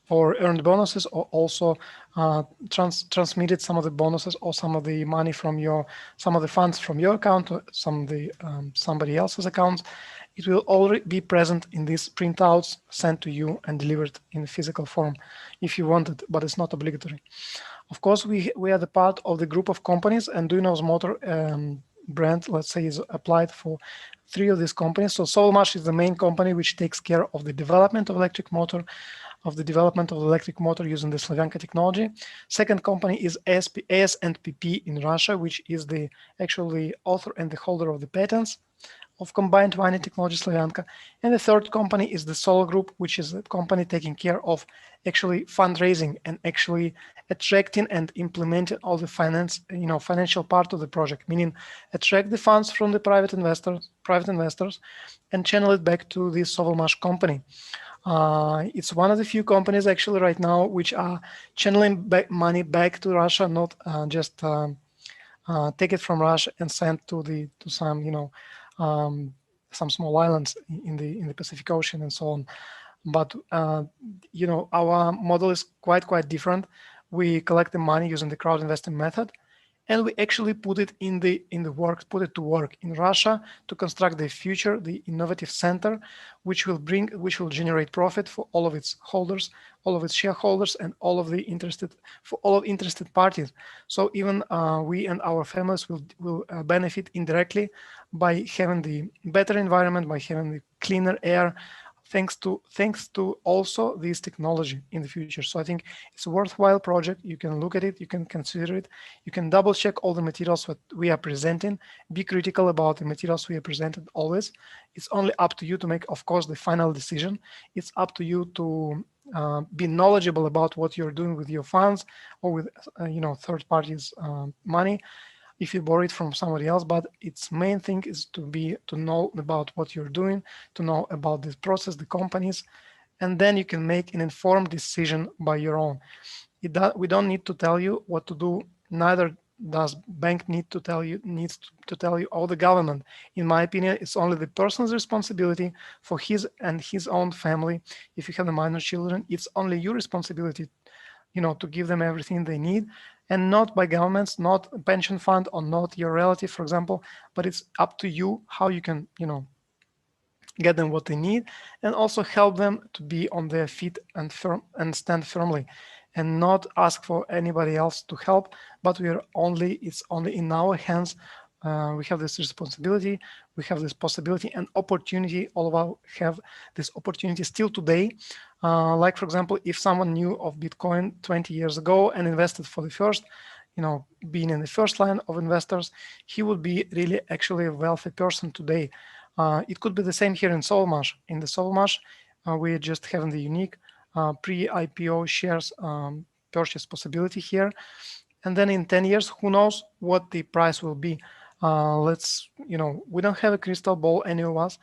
or earned bonuses, or also transmitted some of the bonuses or some of the money from some of the funds from your account to somebody else's account. It will already be present in these printouts sent to you and delivered in physical form if you want it, but it's not obligatory. Of course, we are the part of the group of companies, and Duyunov motor brand, let's say, is applied for 3 of these companies. So Sovelmash is the main company which takes care of the development of electric motor, using the Slavyanka technology. Second company is ASNPP in Russia, which is the actually author and the holder of the patents of combined winding technology Slavyanka. And the third company is the Solar Group, which is a company taking care of actually fundraising and actually attracting and implementing all the financial part of the project, meaning attract the funds from the private investors and channel it back to the Sovelmash company. It's one of the few companies actually right now which are channeling money back to Russia, not just take it from Russia and send to some small islands in the Pacific Ocean and so on. But our model is quite different. We collect the money using the crowd investing method, and we actually put it put it to work in Russia to construct the future, the innovative center, which will generate profit for all of its holders, all of its shareholders, and all of interested parties. So even we and our families will benefit indirectly by having the better environment, by having the cleaner air, thanks to also this technology in the future. So I think it's a worthwhile project. You can look at it, you can consider it, you can double check all the materials that we are presenting, be critical about the materials we are presented always. It's only up to you to make, of course, the final decision. It's up to you to be knowledgeable about what you're doing with your funds or with third parties money if you borrow it from somebody else. But its main thing is to know about what you're doing, to know about this process, the companies, and then you can make an informed decision by your own. We don't need to tell you what to do. Neither does bank needs to tell you, or the government. In my opinion, it's only the person's responsibility for his and his own family. If you have the minor children, it's only your responsibility, to give them everything they need, and not by governments, not a pension fund, or not your relative, for example. But it's up to you how you can, get them what they need, and also help them to be on their feet and stand firmly, and not ask for anybody else to help. But it's only in our hands. We have this responsibility, we have this possibility and opportunity. All of us have this opportunity still today. Like, for example, if someone knew of Bitcoin 20 years ago and invested for the first, being in the first line of investors, he would be really actually a wealthy person today. It could be the same here in Sovelmash. In the Sovelmash, we're just having the unique pre-IPO shares purchase possibility here. And then in 10 years, who knows what the price will be. We don't have a crystal ball, any of us.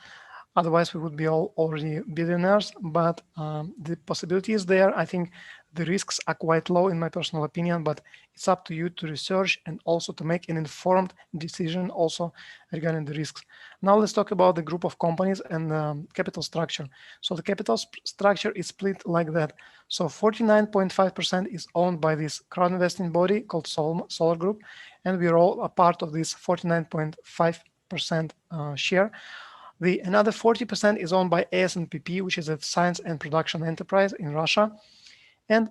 Otherwise, we would be all already billionaires. But the possibility is there. I think the risks are quite low, in my personal opinion, but it's up to you to research and also to make an informed decision also regarding the risks. Now let's talk about the group of companies and capital structure. So the capital structure is split like that. So 49.5% is owned by this crowd investing body called Solar Group, and we are all a part of this 49.5% share. Another 40% is owned by ASNPP, which is a science and production enterprise in Russia, and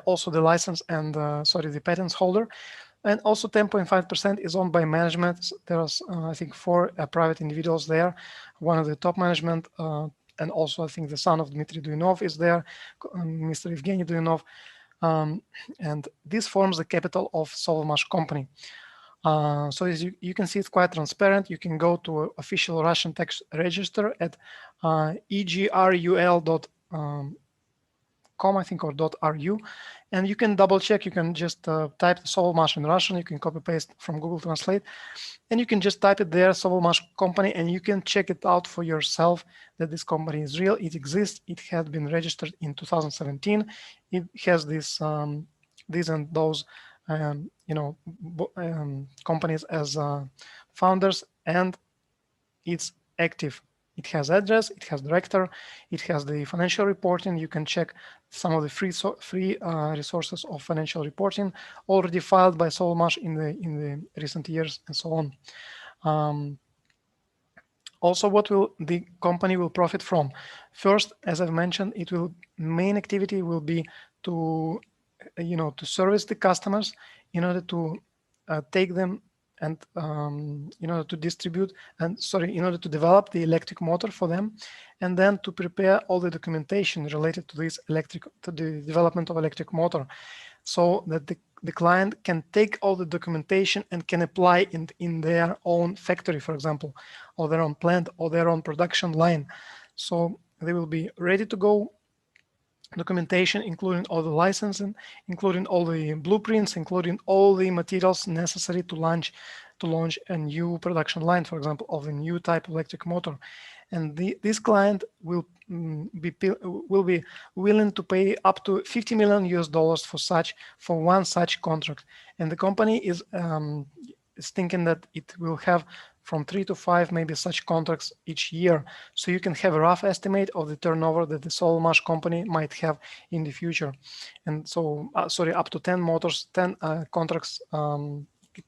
also the license and the patents holder. And also 10.5% is owned by management. There's I think 4 private individuals there. One of the top management, and also I think the son of Dmitriy Duyunov is there, Mr. Evgeny Duyunov, and this forms the capital of Sovelmash company. So as you can see, it's quite transparent. You can go to official Russian tax register at egrul.com, I think, or .ru, and you can double check. You can just type the Sovelmash in Russian. You can copy paste from Google Translate, and you can just type it there, Sovelmash company, and you can check it out for yourself that this company is real. It exists. It had been registered in 2017. It has these and those companies as founders, and it's active. It has address, it has director, it has the financial reporting. You can check some of the free resources of financial reporting already filed by Sovelmash in the recent years, and so on. Also, what will the company will profit from? First, as I've mentioned, main activity will be to service the customers in order to take them and in order to distribute in order to develop the electric motor for them, and then to prepare all the documentation related to the development of electric motor, so that the client can take all the documentation and can apply in their own factory, for example, or their own plant or their own production line. So they will be ready to go documentation, including all the licensing, including all the blueprints, including all the materials necessary to launch a new production line, for example, of a new type of electric motor. And this client will be willing to pay up to $50 million for one such contract. And the company is is thinking that it will have from 3 to 5 maybe such contracts each year. So you can have a rough estimate of the turnover that the SolMash company might have in the future. And so, up to 10 motors, 10 contracts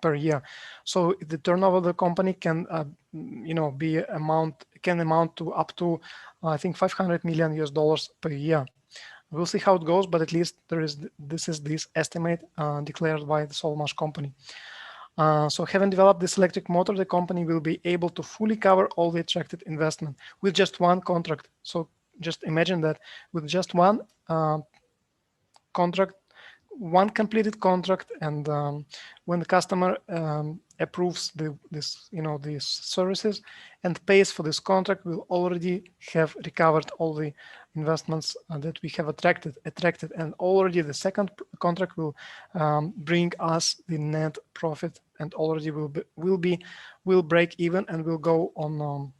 per year. So the turnover of the company can, can amount to up to, I think, $500 million per year. We'll see how it goes, but at least this is this estimate declared by the SolMash company. So having developed this electric motor, the company will be able to fully cover all the attracted investment with just one contract. So just imagine that with just one contract, one completed contract, and when the customer approves these services and pays for this contract, we'll already have recovered all the investments that we have attracted, and already the second contract will bring us the net profit, and already will break even, and will go on.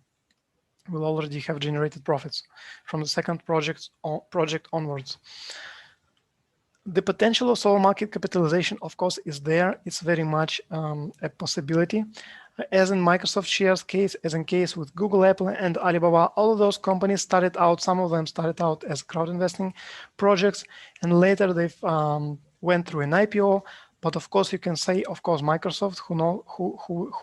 We'll already have generated profits from the second project onwards. The potential of solar market capitalization, of course, is there. It's very much a possibility. As in Microsoft shares case, as in case with Google, Apple, and Alibaba, all of those companies started out, some of them started out as crowd investing projects, and later they've went through an IPO. But of course, you can say, of course, Microsoft, who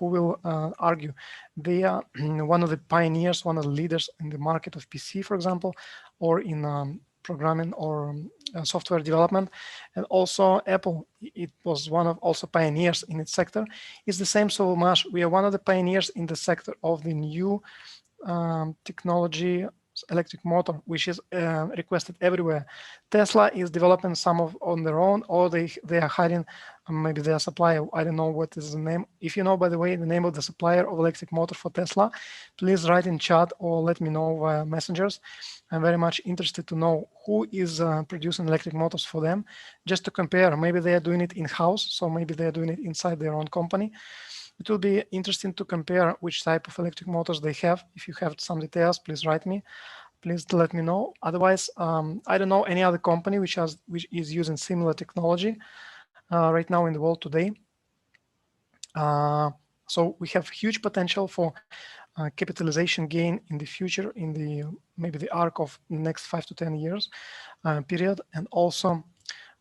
will argue, they are one of the pioneers, one of the leaders in the market of PC, for example, or in programming or software development. And also Apple, it was one of also pioneers in its sector. It's the same SolMash. We are one of the pioneers in the sector of the new technology electric motor, which is requested everywhere. Tesla is developing some on their own, or they are hiring maybe their supplier. I don't know what is the name. If you know, by the way, the name of the supplier of electric motor for Tesla, please write in chat or let me know via messengers. I'm very much interested to know who is producing electric motors for them, just to compare. Maybe they are doing it in-house, so maybe they are doing it inside their own company. It will be interesting to compare which type of electric motors they have. If you have some details, please write me. Please let me know. Otherwise, I don't know any other company which is using similar technology right now in the world today. So we have huge potential for capitalization gain in the future, in the maybe the arc of the next 5 to 10 years period. And also,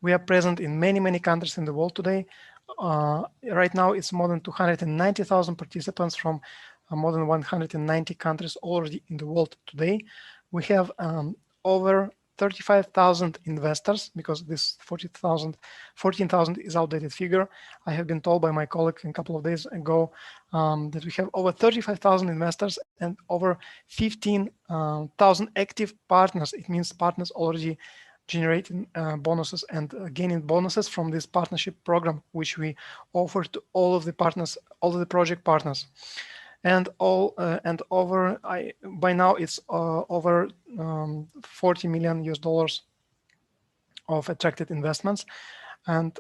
we are present in many countries in the world today. Right now, it's more than 290,000 participants from more than 190 countries already in the world today. We have over 35,000 investors, because this 14,000 is outdated figure. I have been told by my colleague a couple of days ago that we have over 35,000 investors and over 15,000 active partners. It means partners already generating bonuses and gaining bonuses from this partnership program, which we offer to all of the partners, all of the project partners. And by now it's over $40 million of attracted investments, and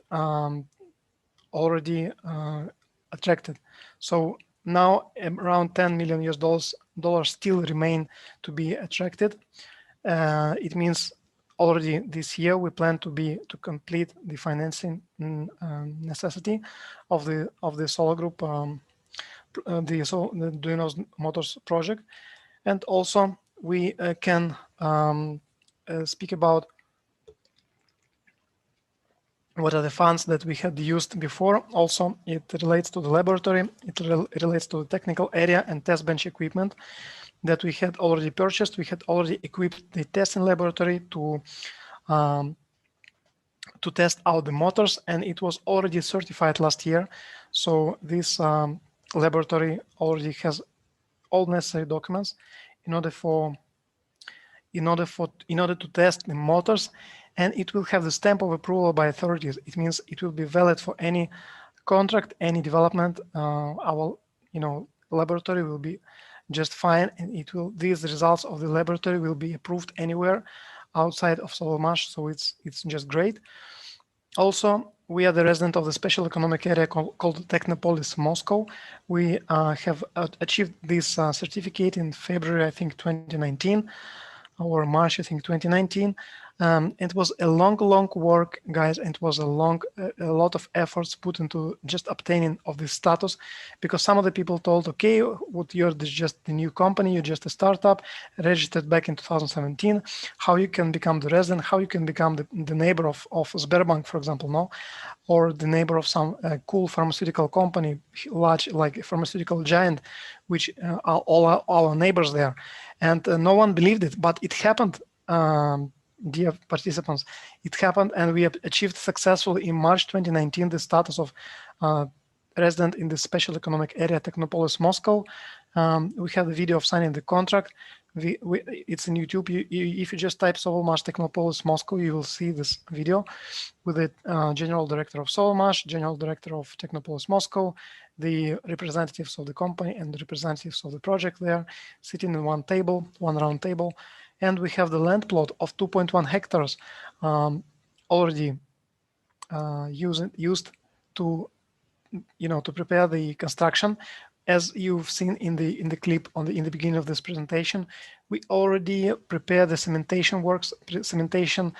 already attracted. So now around $10 million still remain to be attracted. It means already this year we plan to complete the financing necessity of the Solar Group. The Duyunov Motors project, and also we can speak about what are the funds that we had used before. Also, it relates to the laboratory, it relates to the technical area and test bench equipment that we had already purchased. We had already equipped the testing laboratory to test out the motors, and it was already certified last year. So this laboratory already has all necessary documents in order to test the motors, and it will have the stamp of approval by authorities. It means it will be valid for any contract, any development. Our laboratory will be just fine, and these results of the laboratory will be approved anywhere outside of SolMash. So it's just great. Also, we are the resident of the special economic area called Technopolis, Moscow. We have achieved this certificate in February, I think, 2019, or March, I think, 2019. It was a long work, guys. And it was a lot of efforts put into just obtaining of this status, because some of the people told, okay, what you're just the new company, you're just a startup registered back in 2017. How you can become the resident? How you can become the neighbor of Sberbank, for example, no, or the neighbor of some cool pharmaceutical company, large like a pharmaceutical giant, which are all our neighbors there, and no one believed it, but it happened. Dear participants, it happened, and we have achieved successfully in March 2019 the status of resident in the special economic area Technopolis Moscow. We have the video of signing the contract. It's in YouTube. If you just type Sovelmash Technopolis Moscow, you will see this video with the general director of Sovelmash, general director of Technopolis Moscow, the representatives of the company and the representatives of the project there sitting in one table, one round table. And we have the land plot of 2.1 hectares already used to, to prepare the construction. As you've seen in the clip in the beginning of this presentation, we already prepared the cementation works, cementation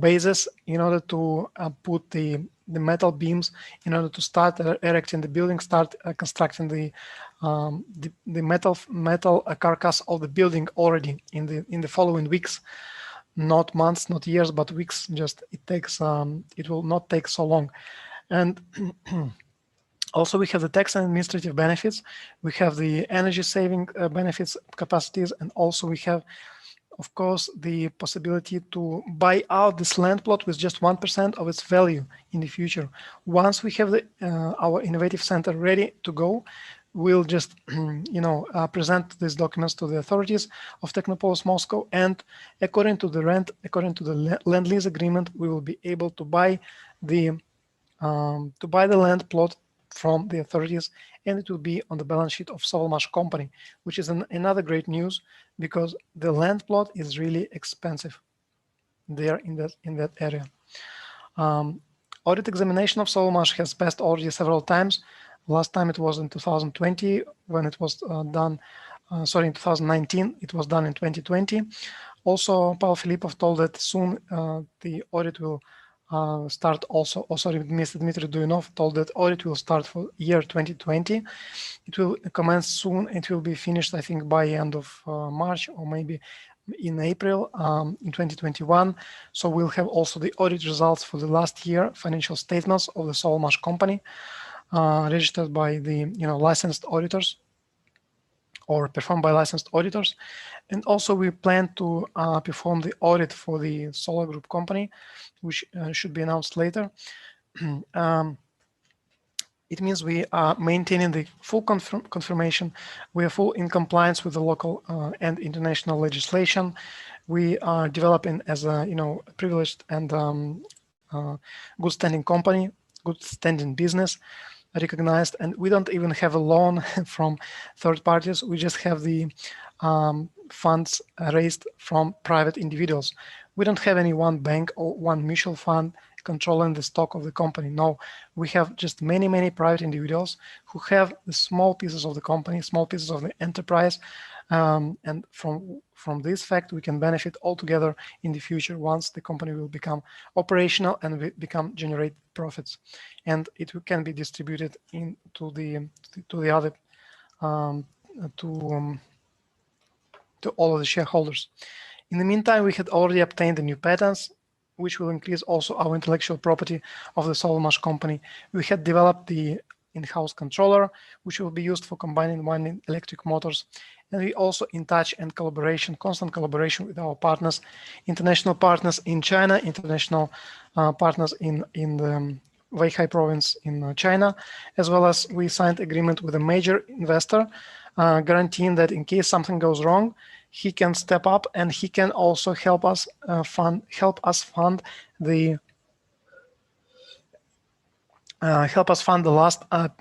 bases in order to put the metal beams in order to start erecting the building, start constructing the metal carcass of the building already in the following weeks, not months, not years, but weeks. Just it will not take so long. And also we have the tax and administrative benefits. We have the energy saving benefits, capacities, and also we have, of course, the possibility to buy out this land plot with just 1% of its value in the future. Once we have our innovative center ready to go, we'll just present these documents to the authorities of Technopolis Moscow, and according to the land lease agreement, we will be able to buy the land plot from the authorities, and it will be on the balance sheet of Sovelmash company, which is another great news, because the land plot is really expensive there in that area. Audit examination of Sovelmash has passed already several times. Last time it was in 2020 when it was done. In 2019 it was done in 2020. Also, Paul Filipov told that soon the audit will start also. Mr. Dmitriy Duyunov told that audit will start for year 2020. It will commence soon. It will be finished, I think, by end of March or maybe in April in 2021. So we'll have also the audit results for the last year financial statements of the Sovelmash company, registered by the licensed auditors or performed by licensed auditors. And also we plan to perform the audit for the Solar Group company, which should be announced later. It means we are maintaining the full confirmation. We are full in compliance with the local and international legislation. We are developing as a privileged and good standing company, good standing business, recognized, and we don't even have a loan from third parties. We just have the funds raised from private individuals. We don't have any one bank or one mutual fund controlling the stock of the company. No, we have just many private individuals who have the small pieces of the company, small pieces of the enterprise, and from this fact we can benefit all together in the future once the company will become operational and generate profits, and it can be distributed to the other to all of the shareholders. In the meantime, we had already obtained the new patents, which will increase also our intellectual property of the Sovelmash company. We had developed the in-house controller, which will be used for combining winding electric motors. And we also in touch and constant collaboration with our partners, international partners in China, international partners in the Weihai province in China, as well as we signed agreement with a major investor, guaranteeing that in case something goes wrong, he can step up and he can also help us fund the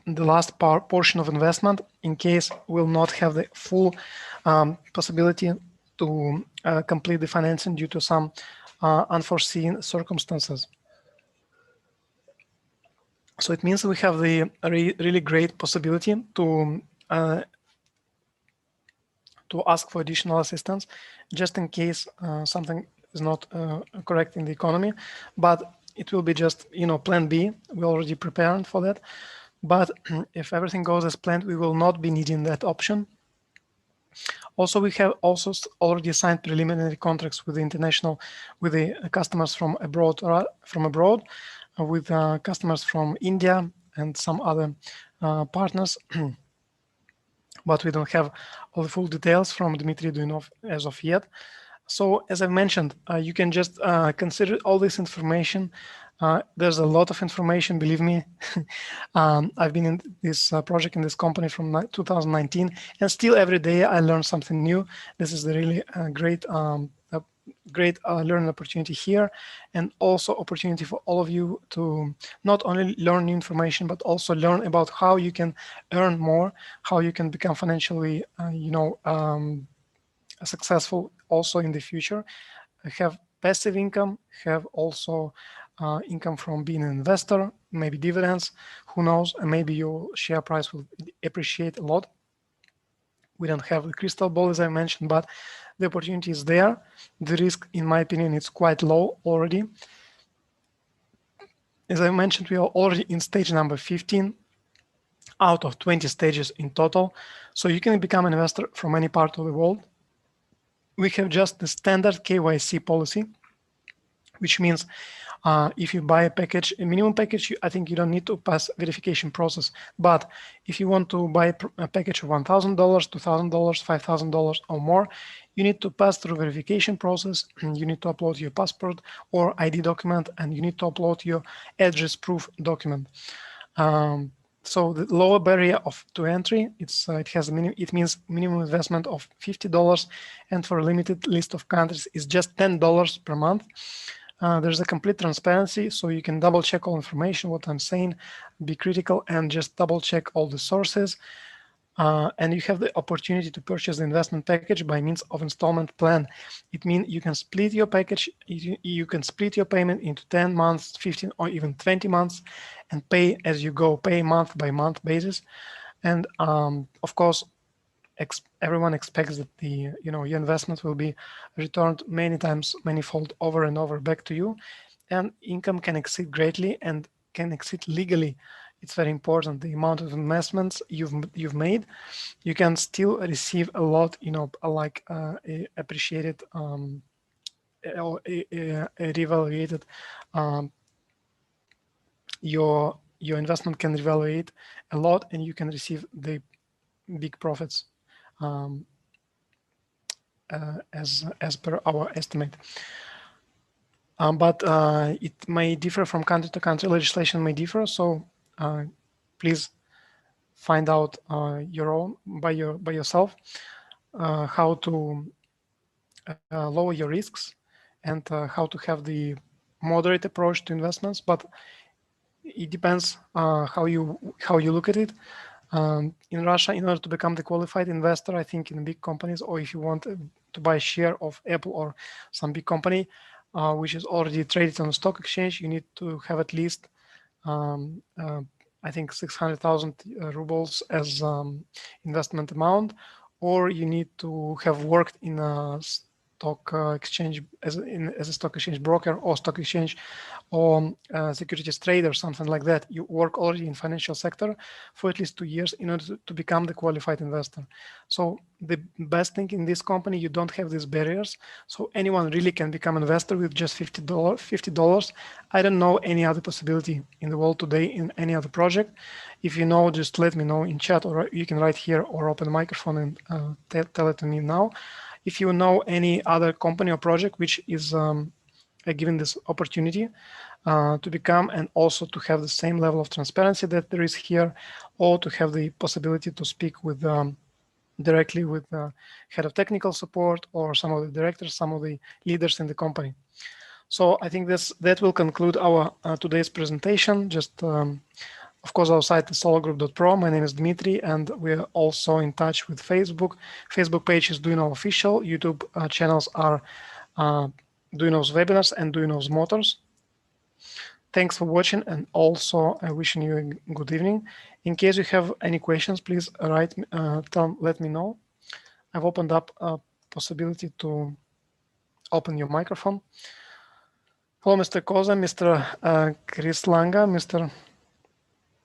last portion of investment in case we'll not have the full possibility to complete the financing due to some unforeseen circumstances. So it means we have the really great possibility to to ask for additional assistance, just in case something is not correct in the economy. But it will be just, plan B. We're already preparing for that. But if everything goes as planned, we will not be needing that option. Also, we have also already signed preliminary contracts with the customers from abroad, with customers from India and some other partners. But we don't have all the full details from Dmitriy Duyunov as of yet. So as I mentioned, you can just consider all this information. There's a lot of information, believe me. I've been in this project in this company from 2019, and still every day I learn something new. This is a really great learning opportunity here, and also opportunity for all of you to not only learn new information, but also learn about how you can earn more, how you can become financially, successful also in the future, have passive income, have also income from being an investor, maybe dividends, who knows, and maybe your share price will appreciate a lot. We don't have a crystal ball, as I mentioned, but the opportunity is there. The risk, in my opinion, is quite low already. As I mentioned, we are already in stage number 15 out of 20 stages in total. So you can become an investor from any part of the world. We have just the standard KYC policy, which means if you buy a package, a minimum package, I think you don't need to pass verification process. But if you want to buy a package of $1,000, $2,000, $5,000 or more, you need to pass through verification process. You need to upload your passport or ID document, and you need to upload your address proof document. So the lower barrier to entry, it means minimum investment of $50, and for a limited list of countries is just $10 per month. There's a complete transparency, so you can double check all information, what I'm saying, be critical, and just double check all the sources. And you have the opportunity to purchase the investment package by means of installment plan. It means you can split your package, you can split your payment into 10 months, 15, or even 20 months, and pay as you go, pay month by month basis. And of course, everyone expects that your investment will be returned many times, manifold over and over back to you, and income can exceed greatly and can exceed legally. It's very important. The amount of investments you've made, you can still receive a lot, appreciated or reevaluated. Your investment can reevaluate a lot, and you can receive the big profits as per our estimate. But it may differ from country to country. Legislation may differ, so please find out your own by yourself how to lower your risks and how to have the moderate approach to investments. But it depends how you look at it. In Russia, in order to become the qualified investor, I think in big companies, or if you want to buy a share of Apple or some big company which is already traded on the stock exchange, you need to have at least I think 600,000 rubles as investment amount, or you need to have worked in a stock exchange as a stock exchange broker or stock exchange or securities trader, something like that. You work already in financial sector for at least 2 years in order to become the qualified investor. So the best thing in this company, you don't have these barriers. So anyone really can become an investor with just $50. I don't know any other possibility in the world today in any other project. If you know, just let me know in chat, or you can write here or open the microphone and tell it to me now. If you know any other company or project which is given this opportunity to become, and also to have the same level of transparency that there is here, or to have the possibility to speak with directly with the head of technical support or some of the directors, some of the leaders in the company. So I think that will conclude our today's presentation. Just of course, our site is solargroup.pro. My name is Dmitry, and we're also in touch with Facebook. Facebook page is Duyunov Official. YouTube channels are Duyunov's Webinars and Duyunov's Motors. Thanks for watching, and also wishing you a good evening. In case you have any questions, please let me know. I've opened up a possibility to open your microphone. Hello, Mr. Koza, Mr. Chris Langa, Mr.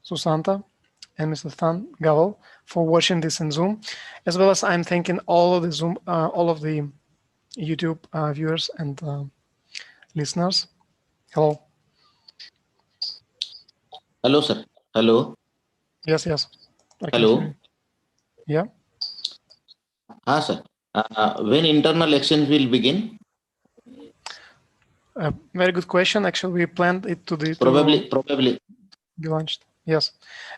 Susanta, and Mr. Than Gavel for watching this in Zoom, as well as I'm thanking all of the Zoom, all of the YouTube viewers and listeners. Hello. Hello, sir. Hello. Yes, yes. I can Hello. hear you. Yeah. Sir. When internal elections will begin? Very good question. Actually, we planned it to Probably. be launched. Yes.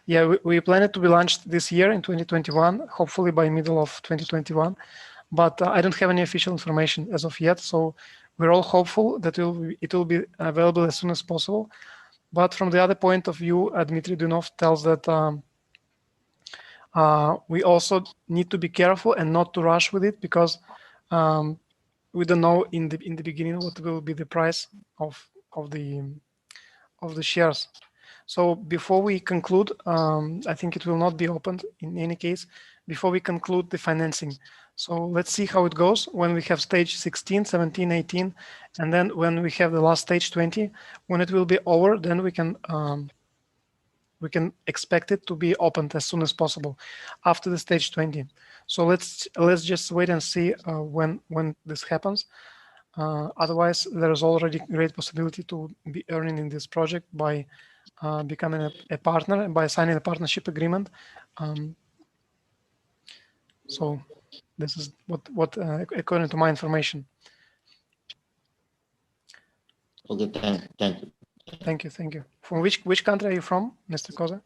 Yeah, we plan it to be launched this year in 2021, hopefully by middle of 2021. But I don't have any official information as of yet. So we're all hopeful that it will be available as soon as possible. But from the other point of view, Dmitriy Duyunov tells that we also need to be careful and not to rush with it, because we don't know in the beginning what will be the price of the shares. So before we conclude, I think it will not be opened in any case before we conclude the financing. So let's see how it goes when we have stage 16, 17, 18, and then when we have the last stage 20. When it will be over, then we can expect it to be opened as soon as possible after the stage 20. So let's just wait and see when this happens. Otherwise, there is already great possibility to be earning in this project by becoming a partner and by signing a partnership agreement. So this is what according to my information. Okay, thank you. Thank you. From which country are you from, Mr. Koza?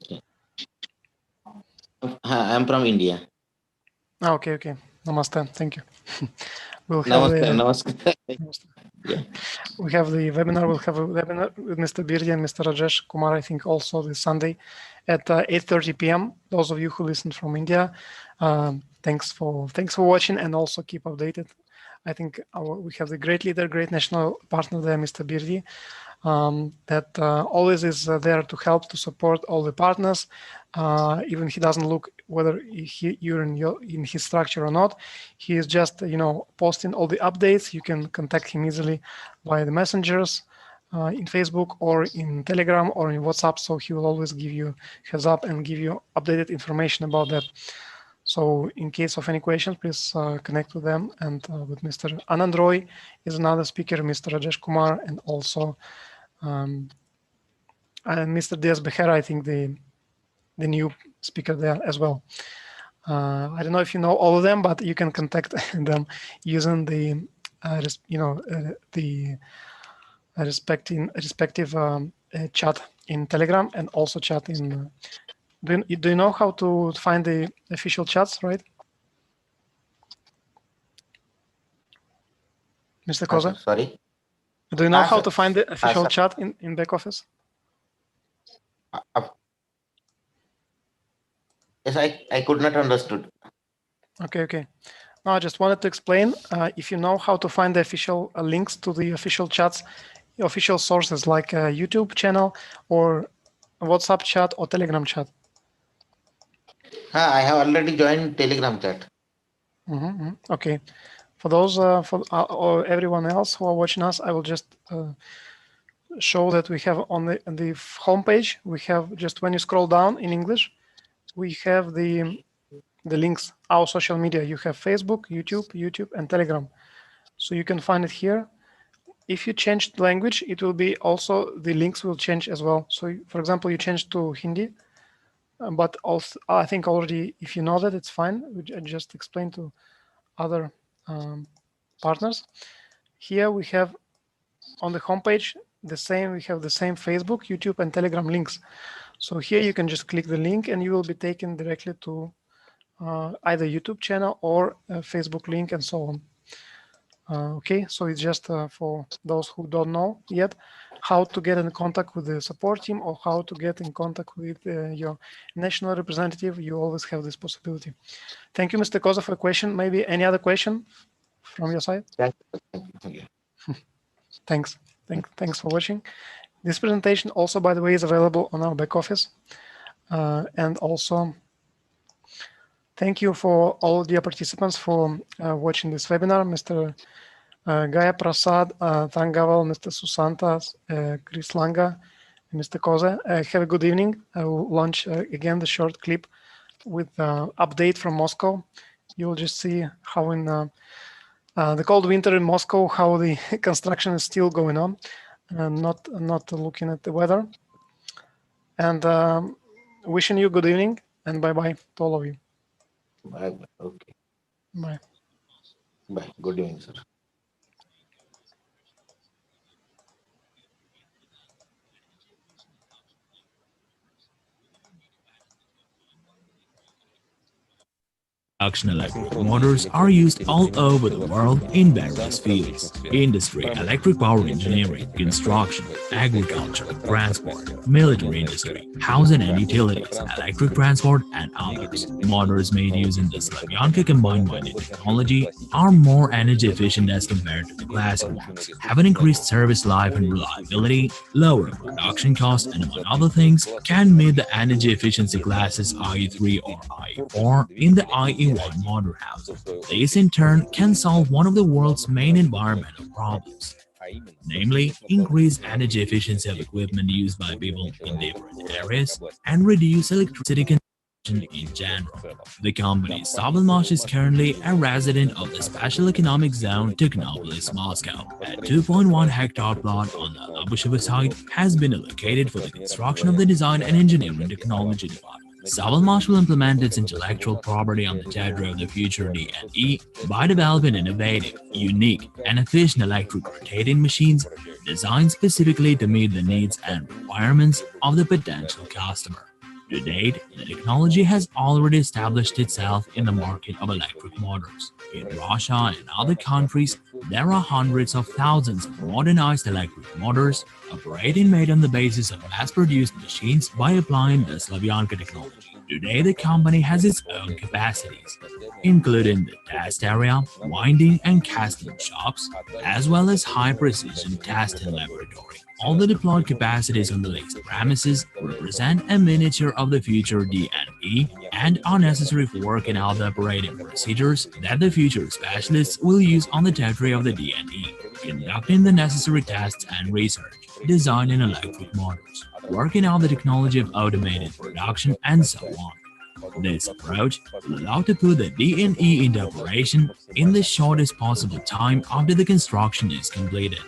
I'm from India. Okay. Namaste. Thank you. We'll have Namaskar. Yeah. We have the webinar. We'll have a webinar with Mr. Birdi and Mr. Rajesh Kumar, I think also this Sunday at 8:30 p.m. Those of you who listened from India, thanks for watching, and also keep updated. I think we have the great leader, great national partner there, Mr. Birdi, that always is there to help, to support all the partners. Even he doesn't look whether you're in his structure or not. He is just posting all the updates. You can contact him easily via the messengers in Facebook or in Telegram or in WhatsApp. So he will always give you heads up and give you updated information about that. So in case of any questions, please connect with them, and with Mr. Anand Roy is another speaker, Mr. Rajesh Kumar, and also and Mr. Diaz Behera, I think the new speaker there as well. I don't know if you know all of them, but you can contact them using the respective chat in Telegram and also chat in. Do you know how to find the official chats, right, Mr. Koza? Sorry. Do you know how to find the official chat in back office? Yes, I could not understood. Okay. No, I just wanted to explain. If you know how to find the official links to the official chats, official sources like a YouTube channel or a WhatsApp chat or Telegram chat. I have already joined Telegram chat. Okay. For those, or everyone else who are watching us, I will just show that we have on the homepage, we have just when you scroll down in English, we have the links, our social media. You have Facebook, YouTube, and Telegram. So you can find it here. If you change the language, it will be also, the links will change as well. So for example, you change to Hindi, but also I think already, if you know that, it's fine. I just explained to other partners. Here we have on the homepage we have the same Facebook, YouTube, and Telegram links. So here you can just click the link and you will be taken directly to either YouTube channel or a Facebook link and so on. Okay, so it's just for those who don't know yet how to get in contact with the support team or how to get in contact with your national representative. You always have this possibility. Thank you, Mr. Koza, for a question. Maybe any other question from your side? Thank you. Thanks for watching. This presentation also, by the way, is available on our back office, and also Thank you for all dear participants for watching this webinar. Mr. Gaya Prasad, Thangaval, Mr. Susantas, Chris Langa, and Mr. Koza. Have a good evening. I will launch again the short clip with update from Moscow. You will just see how in the cold winter in Moscow, how the construction is still going on, not looking at the weather. And wishing you good evening and bye-bye to all of you. Bye. Okay. Bye. Bye. Good evening, sir. Production electric motors are used all over the world in various fields: industry, electric power engineering, construction, agriculture, transport, military industry, housing and utilities, electric transport, and others. Motors made using the Slavyanka combined winding technology are more energy efficient as compared to the classic ones, have an increased service life and reliability, lower production costs, and among other things, can meet the energy efficiency classes IE3 or IE4 in the IE1 motor house. This in turn can solve one of the world's main environmental problems, namely increase energy efficiency of equipment used by people in different areas and reduce electricity consumption in general. The company Savalmash is currently a resident of the Special Economic Zone Technopolis, Moscow. A 2.1 hectare plot on the Labushevo site has been allocated for the construction of the Design and Engineering Technology Department. Savalmash will implement its intellectual property on the territory of the future D&E by developing innovative, unique, and efficient electric rotating machines designed specifically to meet the needs and requirements of the potential customer. To date, the technology has already established itself in the market of electric motors. In Russia and other countries, there are hundreds of thousands of modernized electric motors operating made on the basis of mass-produced machines by applying the Slavyanka technology. Today, the company has its own capacities, including the test area, winding and casting shops, as well as high-precision testing laboratory. All the deployed capacities on the leased premises represent a miniature of the future D&E and are necessary for working out the operating procedures that the future specialists will use on the territory of the D&E, conducting the necessary tests and research, designing electric motors, working out the technology of automated production, and so on. This approach will allow to put the D&E into operation in the shortest possible time after the construction is completed.